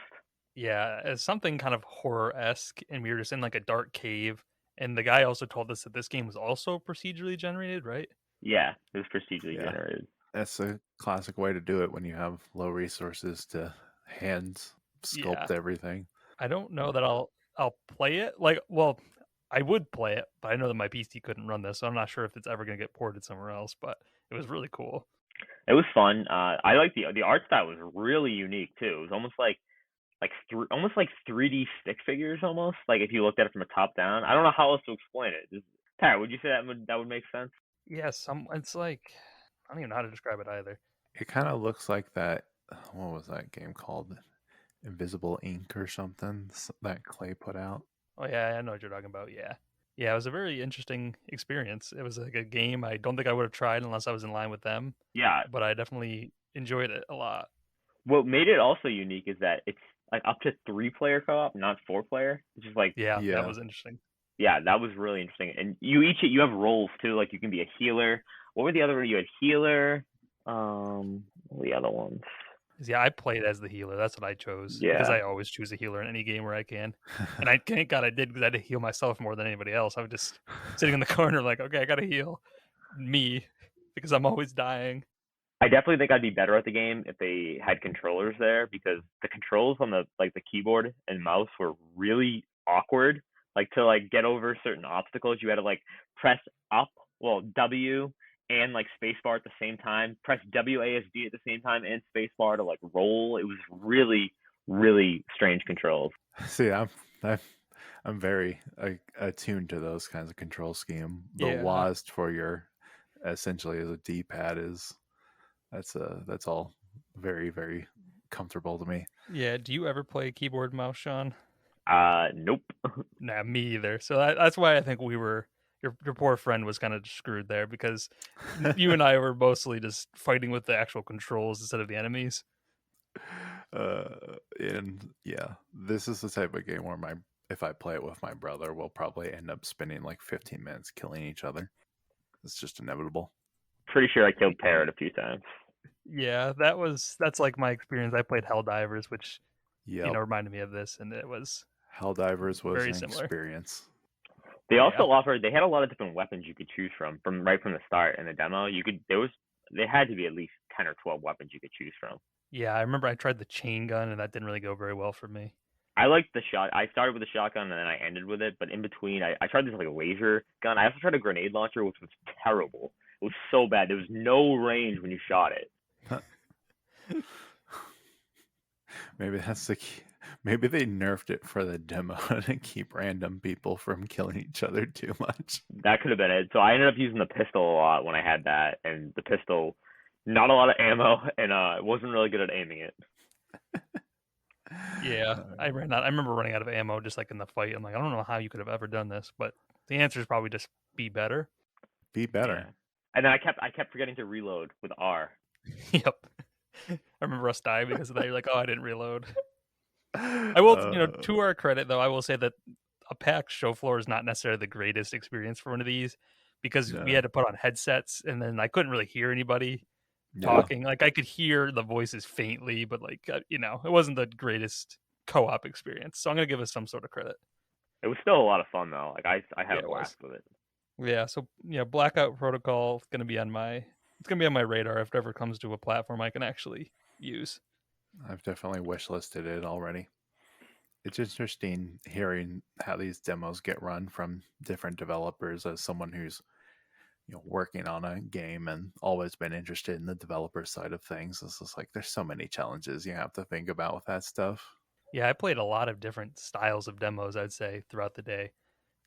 Yeah, it's something kind of horror-esque, and we were just in like a dark cave. And the guy also told us that this game was also procedurally generated, right? Yeah, it was procedurally generated. That's a classic way to do it when you have low resources to hand sculpt everything. I don't know that I'll play it. Like, well, I would play it, but I know that my PC couldn't run this, so I'm not sure if it's ever going to get ported somewhere else. But it was really cool. It was fun. I like the art style was really unique too. It was almost like almost like 3D stick figures, almost like if you looked at it from a top down. I don't know how else to explain it. Pat, would you say that would make sense? Yeah, it's like, I don't even know how to describe it either. It kind of looks like that. What was that game called? Invisible Ink or something that Clay put out. Oh yeah, I know what you're talking about. Yeah, it was a very interesting experience. It was like a game I don't think I would have tried unless I was in line with them. Yeah, but I definitely enjoyed it a lot. What made it also unique is that it's like up to 3-player co-op, not 4-player, which is like yeah, that was interesting. Yeah, that was really interesting. And you have roles too, like you can be a healer. What were the other? You had healer, The other ones. Yeah, I played as the healer. That's what I chose because Yeah. I always choose a healer in any game where I can. And I thank God I did because I had to heal myself more than anybody else. I was just sitting in the corner like, okay, I got to heal me because I'm always dying. I definitely think I'd be better at the game if they had controllers there because the controls on the keyboard and mouse were really awkward. Like to like get over certain obstacles, you had to like press up, well W and like spacebar at the same time, press WASD at the same time and spacebar to like roll. It was really really strange controls. See, I'm I'm very attuned to those kinds of control scheme. The Yeah. WASD for your essentially as a D-pad is that's all very very comfortable to me. Yeah. Do you ever play keyboard mouse, Sean? Nope. Nah, me either. So that's why I think we were your poor friend was kind of screwed there because you and I were mostly just fighting with the actual controls instead of the enemies. And yeah, this is the type of game where my if I play it with my brother, we'll probably end up spending like 15 minutes killing each other. It's just inevitable. Pretty sure I killed Parrott a few times. Yeah, that's like my experience. I played Helldivers, which Yep. reminded me of this, and it was Helldivers was very an similar. experience. They Yeah, also they had a lot of different weapons you could choose from right from the start in the demo. There had to be at least 10 or 12 weapons you could choose from. yeah. I remember I tried the chain gun, and that didn't really go very well for me. I liked the shot. I started with a shotgun and then I ended with it, but in between, I tried this like a laser gun. I also tried a grenade launcher, which was terrible. It was so bad. There was no range when you shot it. Maybe that's the key. Maybe they nerfed it for the demo to keep random people from killing each other too much. That could have been it. So I ended up using the pistol a lot when I had that, and the pistol, not a lot of ammo, and it wasn't really good at aiming it. Yeah, I ran out. I remember running out of ammo just like in the fight. I'm like, I don't know how you could have ever done this, but the answer is probably just be better. Be Yeah. better. And then I kept forgetting to reload with R. Yep. I remember us dying because of that. You're like, oh, I didn't reload. I will, to our credit though, I will say that a PAX show floor is not necessarily the greatest experience for one of these because we No. had to put on headsets and then I couldn't really hear anybody Yeah. talking. Like I could hear the voices faintly, but like it wasn't the greatest co-op experience. So I'm gonna give us some sort of credit. It was still a lot of fun though. Like I had Yeah, a it was. blast with it. Yeah, so Blackout Protocol is gonna be on my radar if it ever comes to a platform I can actually use. I've definitely wishlisted it already. It's interesting hearing how these demos get run from different developers as someone who's working on a game and always been interested in the developer side of things. It's just like there's so many challenges you have to think about with that stuff. Yeah, I played a lot of different styles of demos, I'd say, throughout the day.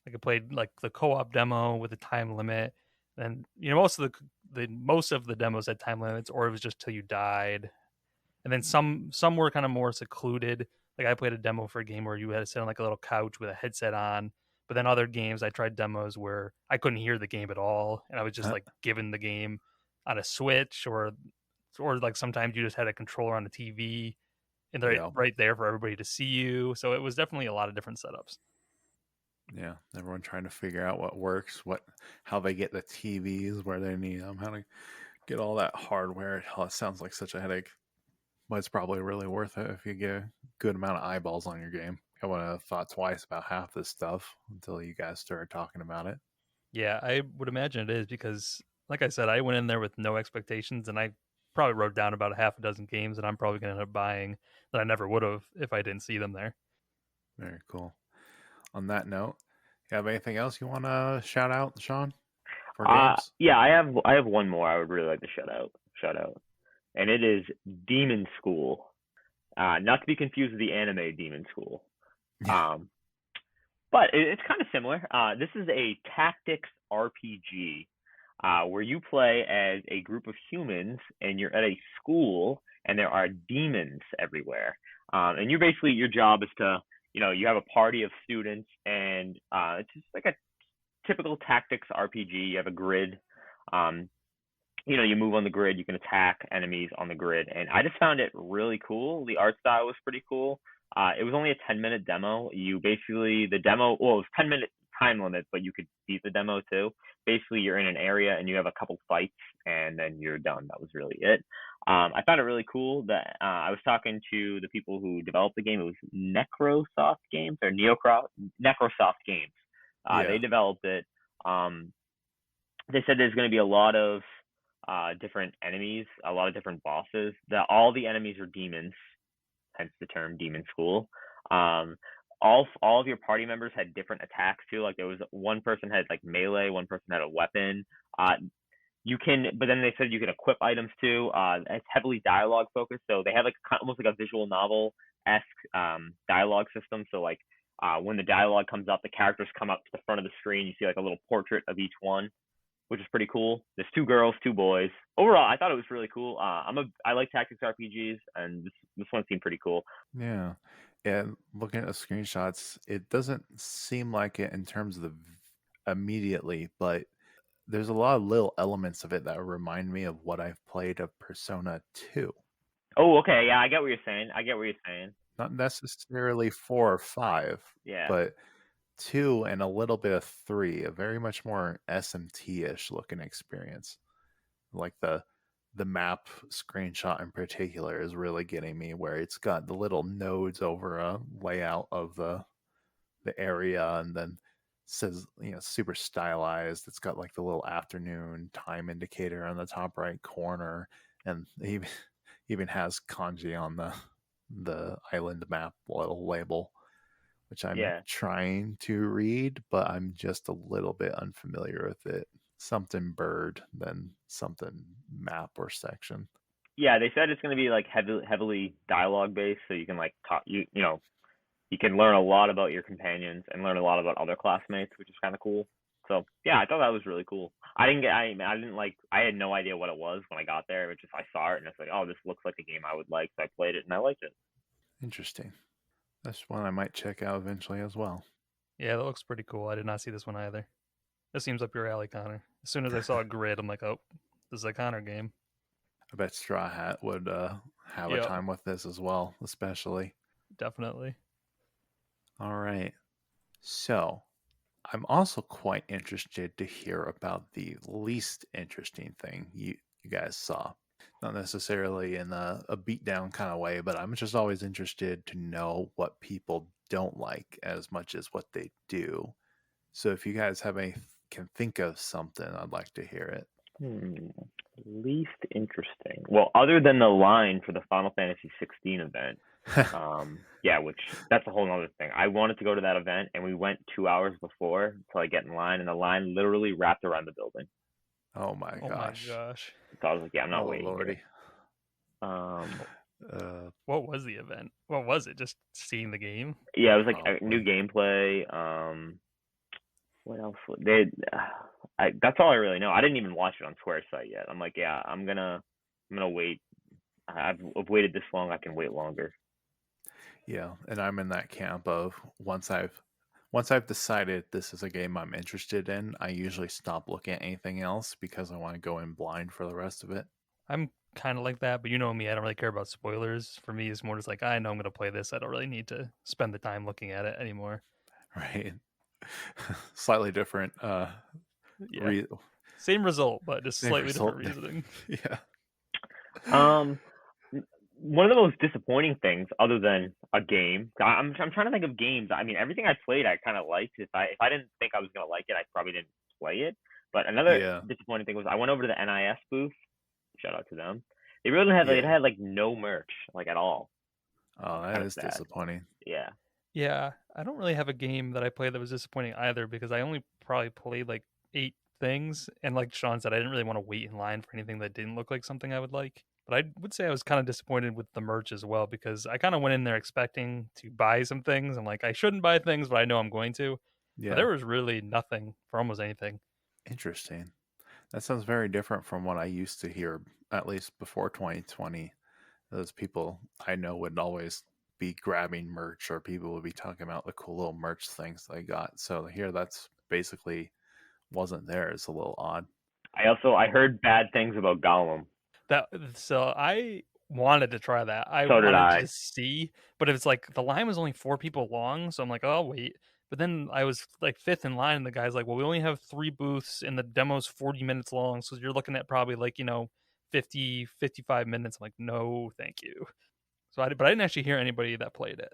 Like I played like the co-op demo with a time limit, and most of the demos had time limits, or it was just till you died. And then some were kind of more secluded. Like I played a demo for a game where you had to sit on like a little couch with a headset on. But then other games, I tried demos where I couldn't hear the game at all, and I was just like given the game on a Switch, or like sometimes you just had a controller on the TV and they're Yeah. right there for everybody to see you. So it was definitely a lot of different setups. Yeah, everyone trying to figure out what works, how they get the TVs where they need them, how to get all that hardware. Oh, it sounds like such a headache, but it's probably really worth it if you get a good amount of eyeballs on your game. I would have thought twice about half this stuff until you guys started talking about it. Yeah, I would imagine it is because, like I said, I went in there with no expectations, and I probably wrote down about a half a dozen games that I'm probably going to end up buying that I never would have if I didn't see them there. Very cool. On that note, you have anything else you want to shout out, Sean, for games? Yeah, I have one more I would really like to shout out, and it is Demon School. Not to be confused with the anime Demon School. Yeah. But it's kind of similar. This is a tactics RPG where you play as a group of humans and you're at a school and there are demons everywhere. And your job is to, you have a party of students and it's just like a typical tactics RPG. You have a grid. You move on the grid, you can attack enemies on the grid. And I just found it really cool. The art style was pretty cool. It was only a 10-minute demo. The demo, well, it was 10-minute time limit, but you could beat the demo too. Basically, you're in an area and you have a couple fights, and then you're done. That was really it. I found it really cool that I was talking to the people who developed the game. It was Necrosoft Games or Necrosoft Games. They Yeah. developed it. Um, they said there's going to be a lot of different enemies, a lot of different bosses. That all the enemies are demons, hence the term Demon School. Um, all of your party members had different attacks too. Like there was one person had like melee, one person had a weapon. You can, but then they said you can equip items too. It's heavily dialogue focused, so they have like almost like a visual novel esque dialogue system. So like when the dialogue comes up, the characters come up to the front of the screen. You see like a little portrait of each one, which is pretty cool. There's two girls, two boys. Overall, I thought it was really cool. I like tactics RPGs, and this one seemed pretty cool. Yeah. And looking at the screenshots, it doesn't seem like it in terms of the immediately, but there's a lot of little elements of it that remind me of what I've played of Persona 2. Oh, okay, yeah, I get what you're saying. Not necessarily 4 or 5, Yeah, but 2 and a little bit of 3, a very much more SMT-ish looking experience. Like the map screenshot in particular is really getting me, where it's got the little nodes over a layout of the area, and then says, super stylized. It's got like the little afternoon time indicator on the top right corner, and even has kanji on the island map little label, which I'm yeah, trying to read, but I'm just a little bit unfamiliar with it. Something bird, then something map or section. yeah. They said it's going to be like heavily dialogue based, so you can like talk. You can learn a lot about your companions and learn a lot about other classmates, which is kind of cool. So yeah, I thought that was really cool. I didn't like, I had no idea what it was when I got there. It just, I saw it and it's like, oh, this looks like a game I would like. So I played it and I liked it. Interesting. That's one I might check out eventually as well. Yeah, that looks pretty cool. I did not see this one either. This seems up your alley, Connor. As soon as I saw a grid, I'm like, oh, this is a Connor game. I bet Straw Hat would have a Yeah, time with this as well, especially. definitely. All right. So, I'm also quite interested to hear about the least interesting thing you guys saw. Not necessarily in a beatdown kind of way, but I'm just always interested to know what people don't like as much as what they do. So if you guys can think of something, I'd like to hear it. Least interesting. Well, other than the line for the Final Fantasy 16 event, yeah, which that's a whole other thing. I wanted to go to that event, and we went 2 hours before to like get in line, and the line literally wrapped around the building. Oh my Oh my gosh. gosh. So I was like, yeah, I'm not Oh waiting lordy. here. What was the event? What was it? Just seeing the game? Yeah, it was like a new Probably. gameplay. What else? That's all I really know. I didn't even watch it on Square's site yet. I'm like, yeah, I'm gonna wait. I've waited this long. I can wait longer. Yeah, and I'm in that camp of once I've decided this is a game I'm interested in, I usually stop looking at anything else because I want to go in blind for the rest of it. I'm kind of like that, but you know me, I don't really care about spoilers. For me, it's more just like, I know I'm going to play this. I don't really need to spend the time looking at it anymore. Right. Slightly different Yeah. Same result, but just same slightly result. different reasoning. Yeah. Um, one of the most disappointing things, other than a game, I'm trying to think of games. I mean, everything I played, I kind of liked. If I didn't think I was gonna like it, I probably didn't play it. But another Yeah. disappointing thing was I went over to the NIS booth. Shout out to them. They really had Yeah. it had like no merch, like at all. Oh, that Kind of is sad. disappointing. Yeah. Yeah, I don't really have a game that I played that was disappointing either because I only probably played like 8 things. And like Sean said, I didn't really want to wait in line for anything that didn't look like something I would like. But I would say I was kind of disappointed with the merch as well because I kind of went in there expecting to buy some things. I'm like, I shouldn't buy things, but I know I'm going to. But Yeah. there was really nothing for almost anything. Interesting. That sounds very different from what I used to hear, at least before 2020. Those people I know would always be grabbing merch, or people would be talking about the cool little merch things they got. So here, that's basically wasn't there. It's a little odd. I heard bad things about Gollum. So I wanted to try that. I So did wanted to I. just see, but it's like the line was only 4 people long, so I'm like, oh, I'll wait. But then I was like fifth in line, and the guy's like, "Well, we only have 3 booths, and the demo's 40 minutes long, so you're looking at probably like 50, 55 minutes." I'm like, "No, thank you." But I didn't actually hear anybody that played it.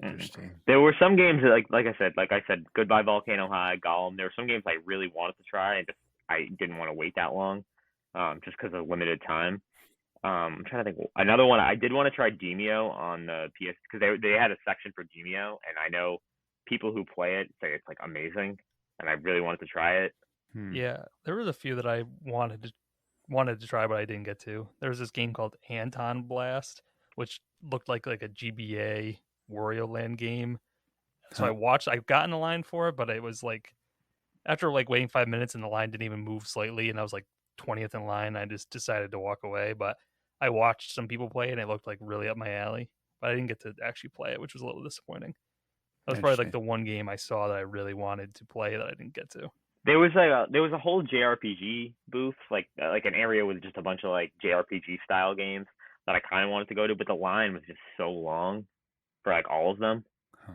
Mm. Interesting. There were some games that, like I said, Goodbye Volcano High, Gollum. There were some games I really wanted to try, and just I didn't want to wait that long, just because of limited time. I'm trying to think. Another one I did want to try Demeo on the PS because they had a section for Demeo, and I know people who play it say it's like amazing, and I really wanted to try it. Hmm. Yeah, there was a few that I wanted to try, but I didn't get to. There was this game called Anton Blast, which looked like a GBA Wario Land game. So Huh. I got in the line for it, but it was like after like waiting 5 minutes and the line didn't even move slightly, and I was like 20th in line. I just decided to walk away. But I watched some people play it, and it looked like really up my alley. But I didn't get to actually play it, which was a little disappointing. That was probably like Interesting. the one game I saw that I really wanted to play that I didn't get to. There was a whole JRPG booth, like an area with just a bunch of like JRPG style games that I kind of wanted to go to, but the line was just so long for like all of them. Huh.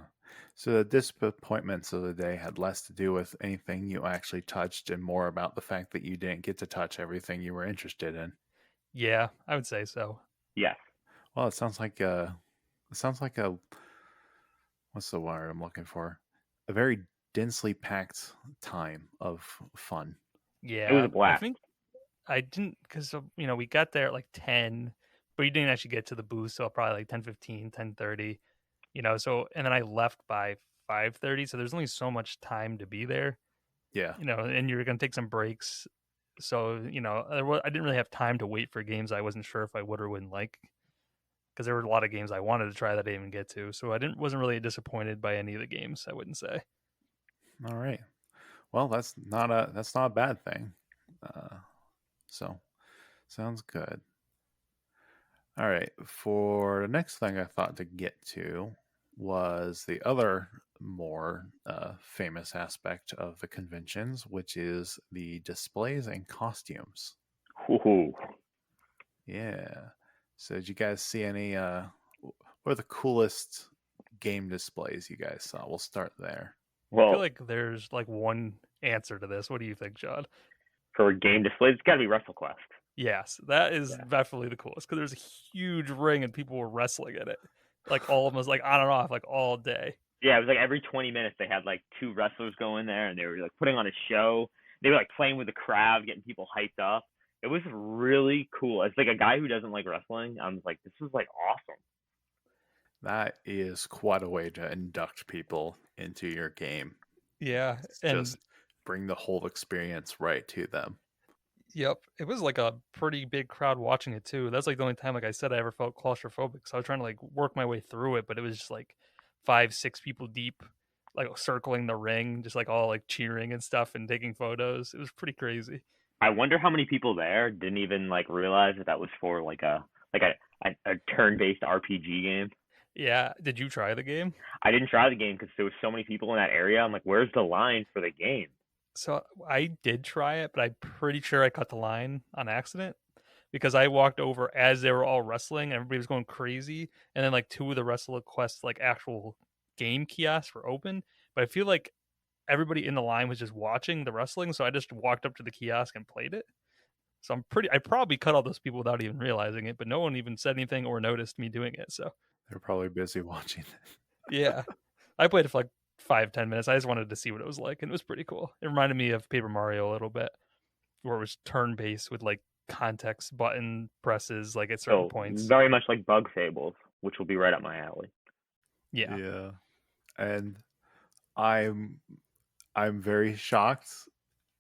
So the disappointments of the day had less to do with anything you actually touched and more about the fact that you didn't get to touch everything you were interested in. Yeah, I would say so. Yes. Well, it sounds like a what's the word I'm looking for? A very densely packed time of fun. It was a Yeah, I blast. think I didn't because we got there at like 10, but we didn't actually get to the booth, so probably like 10:15, 10:30. So and then I left by 5:30, so there's only so much time to be there. Yeah. And you're gonna take some breaks. So I didn't really have time to wait for games I wasn't sure if I would or wouldn't like because there were a lot of games I wanted to try that I didn't even get to. So I didn't wasn't really disappointed by any of the games. I wouldn't say. All right. Well, that's not a bad thing. Uh, so sounds good. All right. For the next thing I thought to get to was the other more famous aspect of the conventions, which is the displays and costumes. Woohoo. Yeah. So did you guys see any what are the coolest game displays you guys saw? We'll start there. I feel Well, like there's like one answer to this. What do you think, John? for game displays, it's got to be WrestleQuest. Yes, that is Yeah. definitely the coolest because there's a huge ring and people were wrestling in it, like almost like on and off, like all day. Yeah, it was like every 20 minutes they had like two wrestlers go in there and they were like putting on a show. They were like playing with the crowd, getting people hyped up. It was really cool. As like a guy who doesn't like wrestling, I'm like, this is like awesome. That is quite a way to induct people into your game. Yeah, It's and just bring the whole experience right to them. yep, it was like a pretty big crowd watching it too. That's like the only time, like I said, I ever felt claustrophobic. So I was trying to like work my way through it, but it was just like 5, 6 people deep, like circling the ring, just like all like cheering and stuff and taking photos. It was pretty crazy. I wonder how many people there didn't even like realize that that was for like a turn-based RPG game. Yeah, did you try the game? I didn't try the game because there was so many people in that area. I'm like, where's the line for the game? So I did try it, but I'm pretty sure I cut the line on accident because I walked over as they were all wrestling. Everybody was going crazy, and then like two of the WrestleQuest like actual game kiosks were open. But I feel like everybody in the line was just watching the wrestling, so I just walked up to the kiosk and played it. So I probably cut all those people without even realizing it, but no one even said anything or noticed me doing it. So They're probably busy watching. yeah, I played it for like 5, 10 minutes. I just wanted to see what it was like, and it was pretty cool. It reminded me of Paper Mario a little bit, where it was turn based with like context button presses, like at certain So points. very much like Bug Fables, which will be right up my alley. Yeah, Yeah. And I'm I'm very shocked.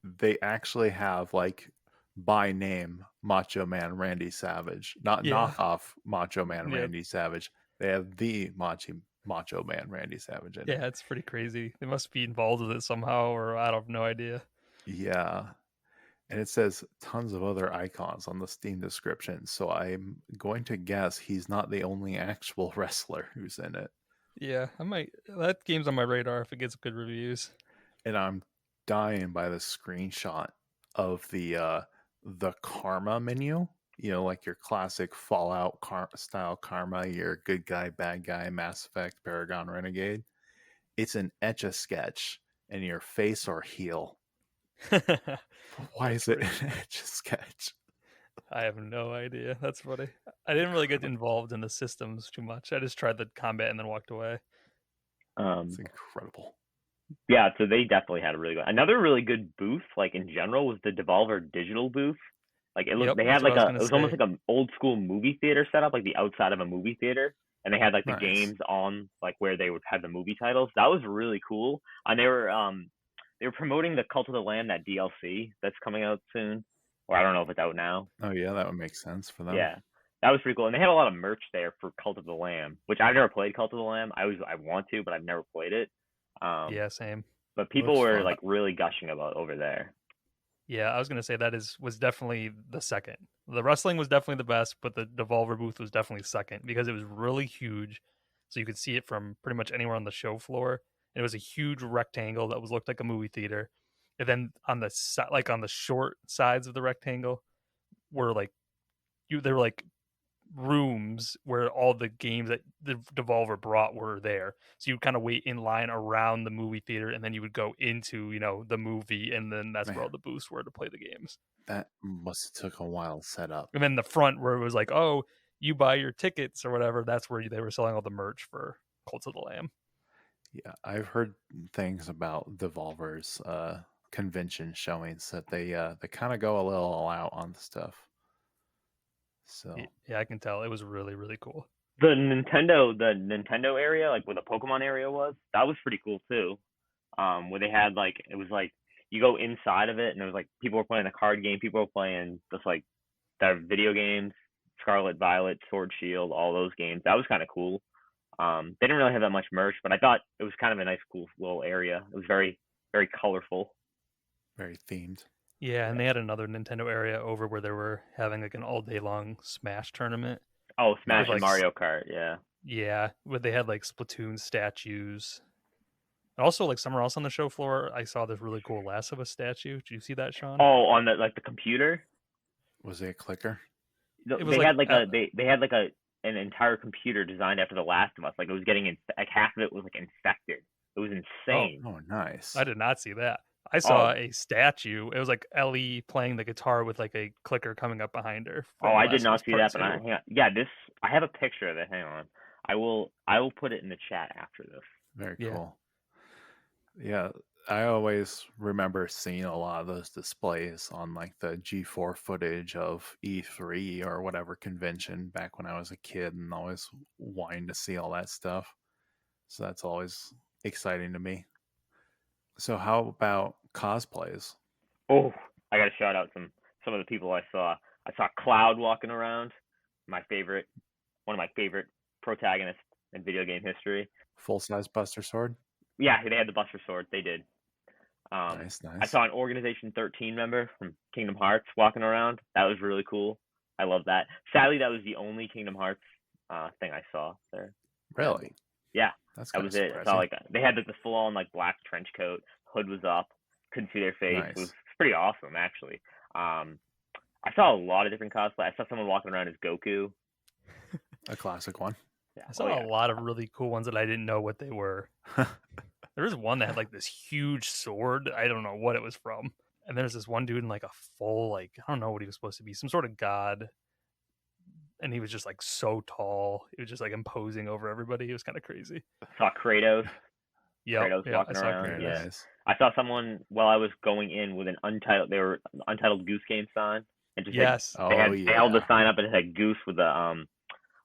They actually have like by name Macho Man Randy Savage, not yeah, knockoff Macho Man yeah, Randy Savage. They have the Macho Man Randy Savage in it. yeah. It's pretty crazy. They must be involved with it somehow, or I have no idea. Yeah. And it says tons of other icons on the Steam description. So I'm going to guess he's not the only actual wrestler who's in it. Yeah, I might. That game's on my radar if it gets good reviews. And I'm dying by the screenshot of the karma menu. You know, like your classic Fallout style karma, your good guy, bad guy, Mass Effect, Paragon, Renegade. it's an Etch-a-Sketch in your face or heel. Why That's is it pretty. an Etch-a-Sketch? I have no idea. That's funny. I didn't really get involved in the systems too much. I just tried the combat and then walked away. It's incredible. Yeah, so they definitely had a really good. Another really good booth, like in general, was the Devolver Digital booth. Like it looked, Yep, they that's had what I like was it gonna was almost say. like an old school movie theater setup, like the outside of a movie theater, and they had like the Nice. games on like where they would have the movie titles. That was really cool, and they were promoting the Cult of the Lamb, that DLC that's coming out soon, or I don't know if it's out now. Oh yeah, that would make sense for them. Yeah, that was pretty cool, and they had a lot of merch there for Cult of the Lamb, which I've never played Cult of the Lamb. I want to, but I've never played it. Um, Yeah, same. but people Looks were fun. like really gushing about over there. Yeah, I was gonna say that was definitely the second. The wrestling was definitely the best, but the Devolver booth was definitely second because it was really huge, so you could see it from pretty much anywhere on the show floor. And it was a huge rectangle that looked like a movie theater. And then on the like on the short sides of the rectangle were like they were like rooms where all the games that the Devolver brought were there. So you kind of wait in line around the movie theater, and then you would go into the movie, and then that's where Man, all the booths were to play the games. that must have took a while to set up. And then the front where it was like, oh, you buy your tickets or whatever. That's where they were selling all the merch for Cult of the Lamb. Yeah, I've heard things about Devolver's convention showings that they kind of go a little all out on the stuff. So Yeah, I can tell it was really really cool. The Nintendo area, like where the Pokemon area was, that was pretty cool too. Where they had like it was like you go inside of it, and it was like people were playing a card game, people were playing just like their video games, Scarlet Violet, Sword Shield, all those games. That was kind of cool. They didn't really have that much merch, but I thought it was kind of a nice, cool little area. It was very, very colorful. very themed. Yeah, and Yeah. they had another Nintendo area over where they were having like an all day long Smash tournament. Oh, Smash With and like Mario Kart. Yeah. yeah, where they had like Splatoon statues. And also, like somewhere else on the show floor, I saw this really cool Last of Us statue. Did you see that, Sean? Oh, on the computer, Was it a clicker? It was they like had like they had like an entire computer designed after The Last of Us. Like it was getting like half of it was like infected. It was insane. Oh, nice. I did not see that. I Oh, saw a statue. It was like Ellie playing the guitar with like a clicker coming up behind her oh, from I did Last of Us not see Part that, but Two. hang on. Yeah, I have a picture of it. Hang on. I will put it in the chat after this. Very Yeah, cool. Yeah, I always remember seeing a lot of those displays on like the G4 footage of E3 or whatever convention back when I was a kid and always wanting to see all that stuff. So that's always exciting to me. So how about cosplays? Oh, I got to shout out some of the people I saw. I saw Cloud walking around, one of my favorite protagonists in video game history. Full-size Buster Sword? Yeah, they had the Buster Sword. They did. Nice, I nice. saw an Organization 13 member from Kingdom Hearts walking around. That was really cool. I love that. Sadly, that was the only Kingdom Hearts thing I saw there. Really? Yeah, That's that kind of was it. I saw surprising. like they had the full on like black trench coat, hood was up, couldn't see their face. It was Nice. pretty awesome actually. I saw a lot of different cosplay. I saw someone walking around as Goku. A classic one. Yeah. I Oh saw yeah. a lot of really cool ones that I didn't know what they were. There was one that had like this huge sword. I don't know what it was from. And there's this one dude in like a full like I don't know what he was supposed to be, some sort of god. And he was just like so tall. He was just like imposing over everybody. It was kind of crazy. Saw Kratos. Yep, Kratos yeah, I walking saw around. Very Kratos. Yeah. nice. I saw someone while I was going in with an untitled. They were untitled Goose Game sign, and just Yes. Oh, they held the yeah. sign up and it had Goose with the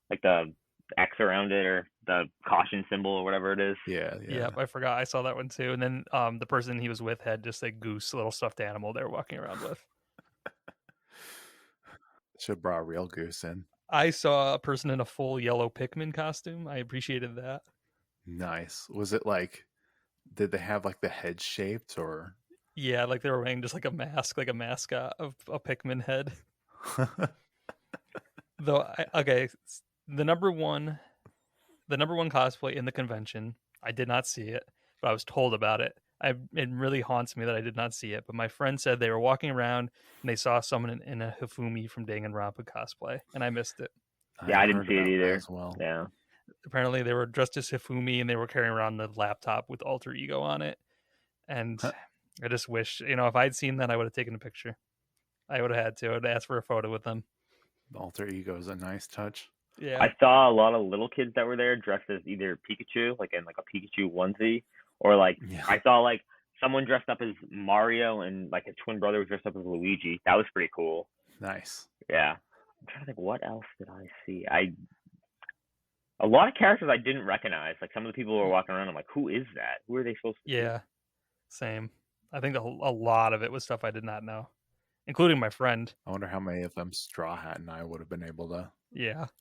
like the X around it or the caution symbol or whatever it is. Yeah. Yep, I forgot. I saw that one too. And then the person he was with had just a goose, little stuffed animal they were walking around with. Should have brought a real goose in. I saw a person in a full yellow Pikmin costume. I appreciated that. Nice. Was it like, did they have like the head shaped or? Yeah, like they were wearing just like a mask, like a mascot of a Pikmin head. Though, the number one cosplay in the convention, I did not see it, but I was told about it. It really haunts me that I did not see it. But my friend said they were walking around and they saw someone in a Hifumi from Danganronpa cosplay, and I missed it. Yeah, I didn't heard see it about that either. as well. Yeah. Apparently, they were dressed as Hifumi and they were carrying around the laptop with Alter Ego on it. And I just wish, if I'd seen that, I would have taken a picture. I would have had to. I would have asked for a photo with them. The alter ego is a nice touch. Yeah. I saw a lot of little kids that were there dressed as either Pikachu, like in like a Pikachu onesie, or like Yeah. I saw like someone dressed up as Mario and like his twin brother was dressed up as Luigi. That was pretty cool. Nice. Yeah. I'm trying to think what else did I see. A lot of characters I didn't recognize. Like some of the people who were walking around, I'm like, who is that? Who are they supposed to be? Yeah. Same. I think a lot of it was stuff I did not know, including my friend. I wonder how many of them Straw Hat and I would have been able to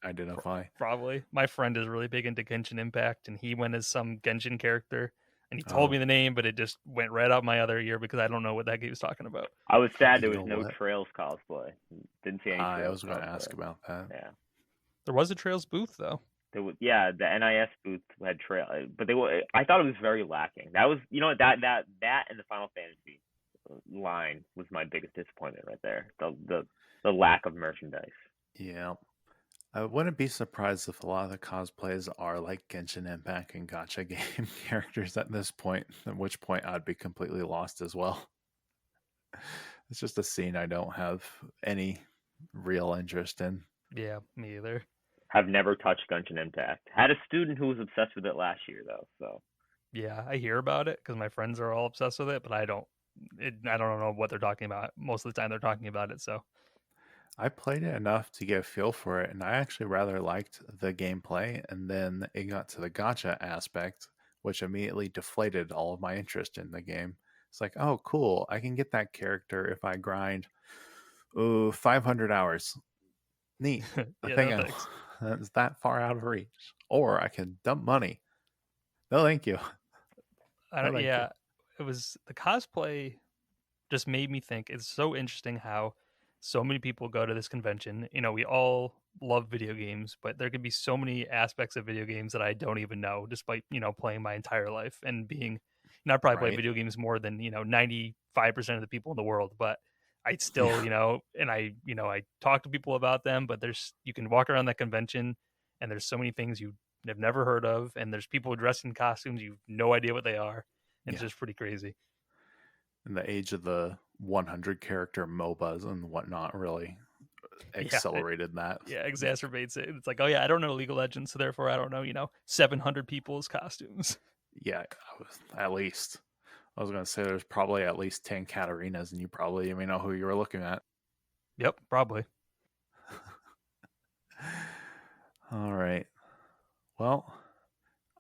identify. Probably. My friend is really big into Genshin Impact, and he went as some Genshin character, and he told me the name, but it just went right out my other ear because I don't know what that he was talking about. I was sad there was no Trails cosplay. Didn't see any Trails. I was going to ask about that. Yeah. There was a Trails booth though. There was, the NIS booth had Trail, but I thought it was very lacking. That was, that and the Final Fantasy line was my biggest disappointment right there. The lack of merchandise. Yeah. I wouldn't be surprised if a lot of the cosplays are like Genshin Impact and Gacha game characters at this point, at which point I'd be completely lost as well. It's just a scene I don't have any real interest in. Yeah, me either. Have never touched Genshin Impact. Had a student who was obsessed with it last year though, so. Yeah, I hear about it because my friends are all obsessed with it, but I don't know what they're talking about. Most of the time they're talking about it, so. I played it enough to get a feel for it, and I actually rather liked the gameplay, and then it got to the gacha aspect, which immediately deflated all of my interest in the game. It's like, oh, cool, I can get that character if I grind 500 hours. Neat. The thing is that far out of reach. Or I can dump money. No, thank you. It was the cosplay just made me think it's so interesting how so many people go to this convention. We all love video games, but there could be so many aspects of video games that I don't even know, despite, playing my entire life and being, I probably play video games more than, 95% of the people in the world, but I still, and I talk to people about them, but you can walk around that convention and there's so many things you have never heard of. And there's people dressed in costumes. You have no idea what they are. And it's just pretty crazy. In the age of the 100 character MOBAs and whatnot really accelerated that. Yeah, exacerbates it. It's like, oh yeah, I don't know League of Legends, so therefore I don't know, 700 people's costumes. Yeah, at least. I was going to say there's probably at least 10 Katarinas, and you probably even know who you were looking at. Yep, probably. All right. Well,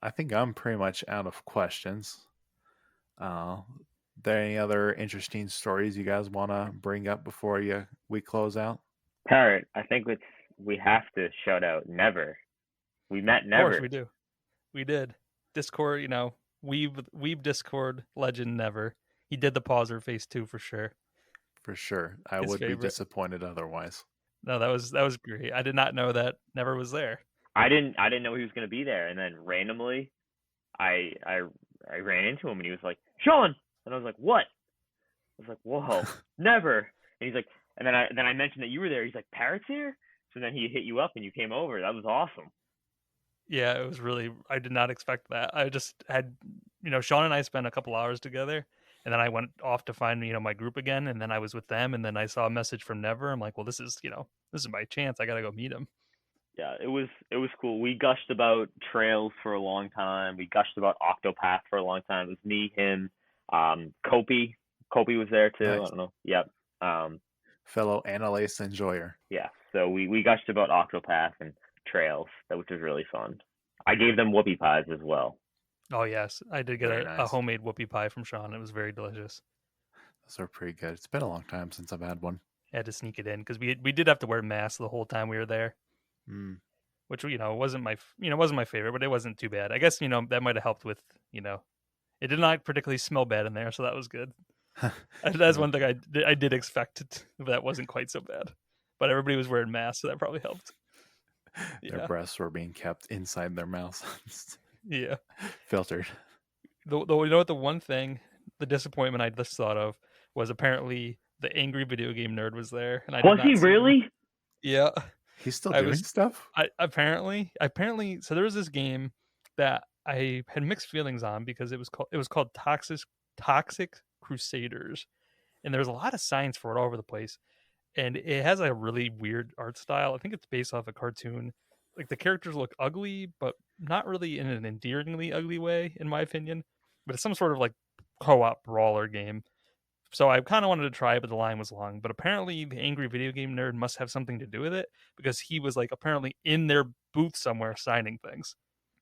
I think I'm pretty much out of questions. There any other interesting stories you guys want to bring up before we close out? Parrott, I think we have to shout out Never. We met Never. Of course we do. We did. Discord, Weeb Discord legend Never. He did the pauser face too for sure. For sure. I would be disappointed otherwise. No, that was great. I did not know that Never was there. I didn't know he was going to be there, and then randomly I ran into him and he was like, "Sean." And I was like, "What?" I was like, "Whoa, Never." And he's like, and then I mentioned that you were there. He's like, "Parrott's here?" So then he hit you up and you came over. That was awesome. Yeah, it was really, I did not expect that. I just had, Sean and I spent a couple hours together, and then I went off to find, my group again, and then I was with them, and then I saw a message from Never. I'm like, well, this is my chance. I got to go meet him. Yeah, it was cool. We gushed about Trails for a long time. We gushed about Octopath for a long time. It was me, him, Kopi. Kopi was there too. Nice. I don't know. Yep. Fellow Annalise enjoyer. Yeah. So we gushed about Octopath and Trails, which was really fun. I gave them whoopie pies as well. Oh yes, I did get a homemade whoopie pie from Sean. It was very delicious. Those are pretty good. It's been a long time since I've had one. I had to sneak it in because we did have to wear masks the whole time we were there. Which wasn't my favorite, but it wasn't too bad. I guess that might have helped with it did not particularly smell bad in there, so that was good. That's one thing I did expect that wasn't quite so bad, but everybody was wearing masks, so that probably helped. Their breaths were being kept inside their mouths. Yeah, filtered. Though what the disappointment I just thought of was apparently the angry video game nerd was there, and was he really? Yeah. He's still I doing was stuff? I apparently so there was this game that I had mixed feelings on because it was called Toxic Crusaders, and there's a lot of signs for it all over the place, and it has a really weird art style. I think it's based off a cartoon. Like the characters look ugly, but not really in an endearingly ugly way, in my opinion. But it's some sort of like co-op brawler game. So I kind of wanted to try it, but the line was long. But apparently, the angry video game nerd must have something to do with it because he was like apparently in their booth somewhere signing things,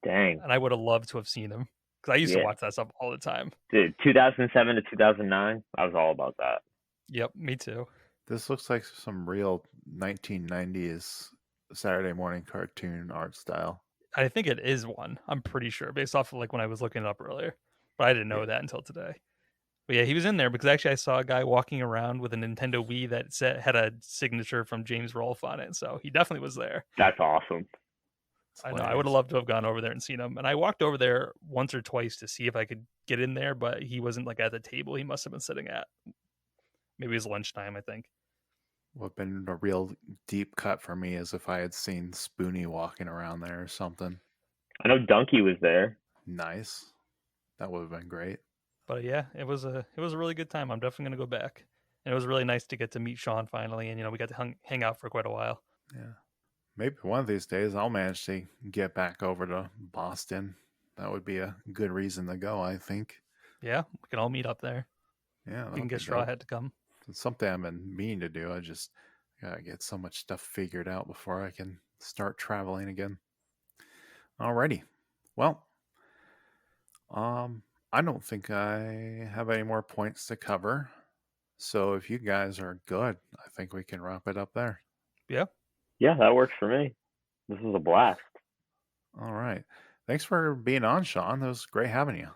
Dang. and I would have loved to have seen him because I used to Yeah. watch that stuff all the time. Dude, 2007 to 2009, I was all about that. Yep, me too. This looks like some real 1990s Saturday morning cartoon art style. I think it is one. I'm pretty sure based off of like when I was looking it up earlier, but I didn't know Yeah. that until today. But yeah, he was in there because actually I saw a guy walking around with a Nintendo Wii that had a signature from James Rolfe on it, so he definitely was there. That's awesome. It's I know. I would have hilarious. loved to have gone over there and seen him. And I walked over there once or twice to see if I could get in there, but he wasn't like at the table he must have been sitting at. Maybe it was lunchtime, I think. What would have been a real deep cut for me is if I had seen Spoonie walking around there or something. I know Donkey was there. Nice. That would have been great. But yeah, it was a really good time. I'm definitely gonna go back. And it was really nice to get to meet Sean finally, and we got to hang out for quite a while. Yeah. Maybe one of these days I'll manage to get back over to Boston. That would be a good reason to go, I think. Yeah, we can all meet up there. Yeah, We can that'd be get Straw dope. Hat to come. It's something I've been meaning to do. I just gotta get so much stuff figured out before I can start traveling again. Alrighty. Well, I don't think I have any more points to cover. So if you guys are good, I think we can wrap it up there. Yeah. Yeah, that works for me. This was a blast. All right. Thanks for being on, Sean. It was great having you.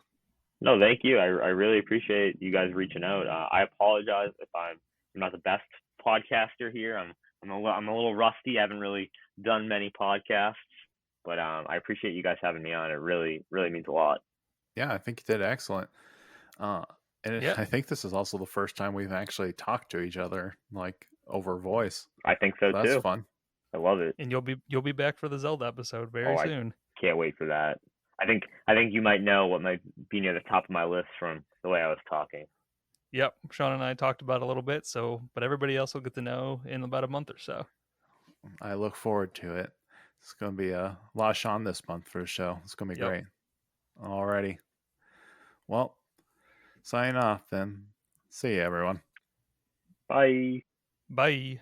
No, thank you. I really appreciate you guys reaching out. I apologize if I'm not the best podcaster here. I'm a little rusty. I haven't really done many podcasts, but I appreciate you guys having me on. It really means a lot. Yeah, I think you did excellent. Uh, and Yeah. I think this is also the first time we've actually talked to each other like over voice. I think so So that's too. fun. I love it. And you'll be back for the Zelda episode very Oh, I soon. can't wait for that. I think you might know what might be near the top of my list from the way I was talking. Yep. Sean and I talked about it a little bit, but everybody else will get to know in about a month or so. I look forward to it. It's going to be a lot of Sean this month for the show. It's going to be Yep. great. Alrighty. Well, sign off then. See you, everyone. Bye. Bye.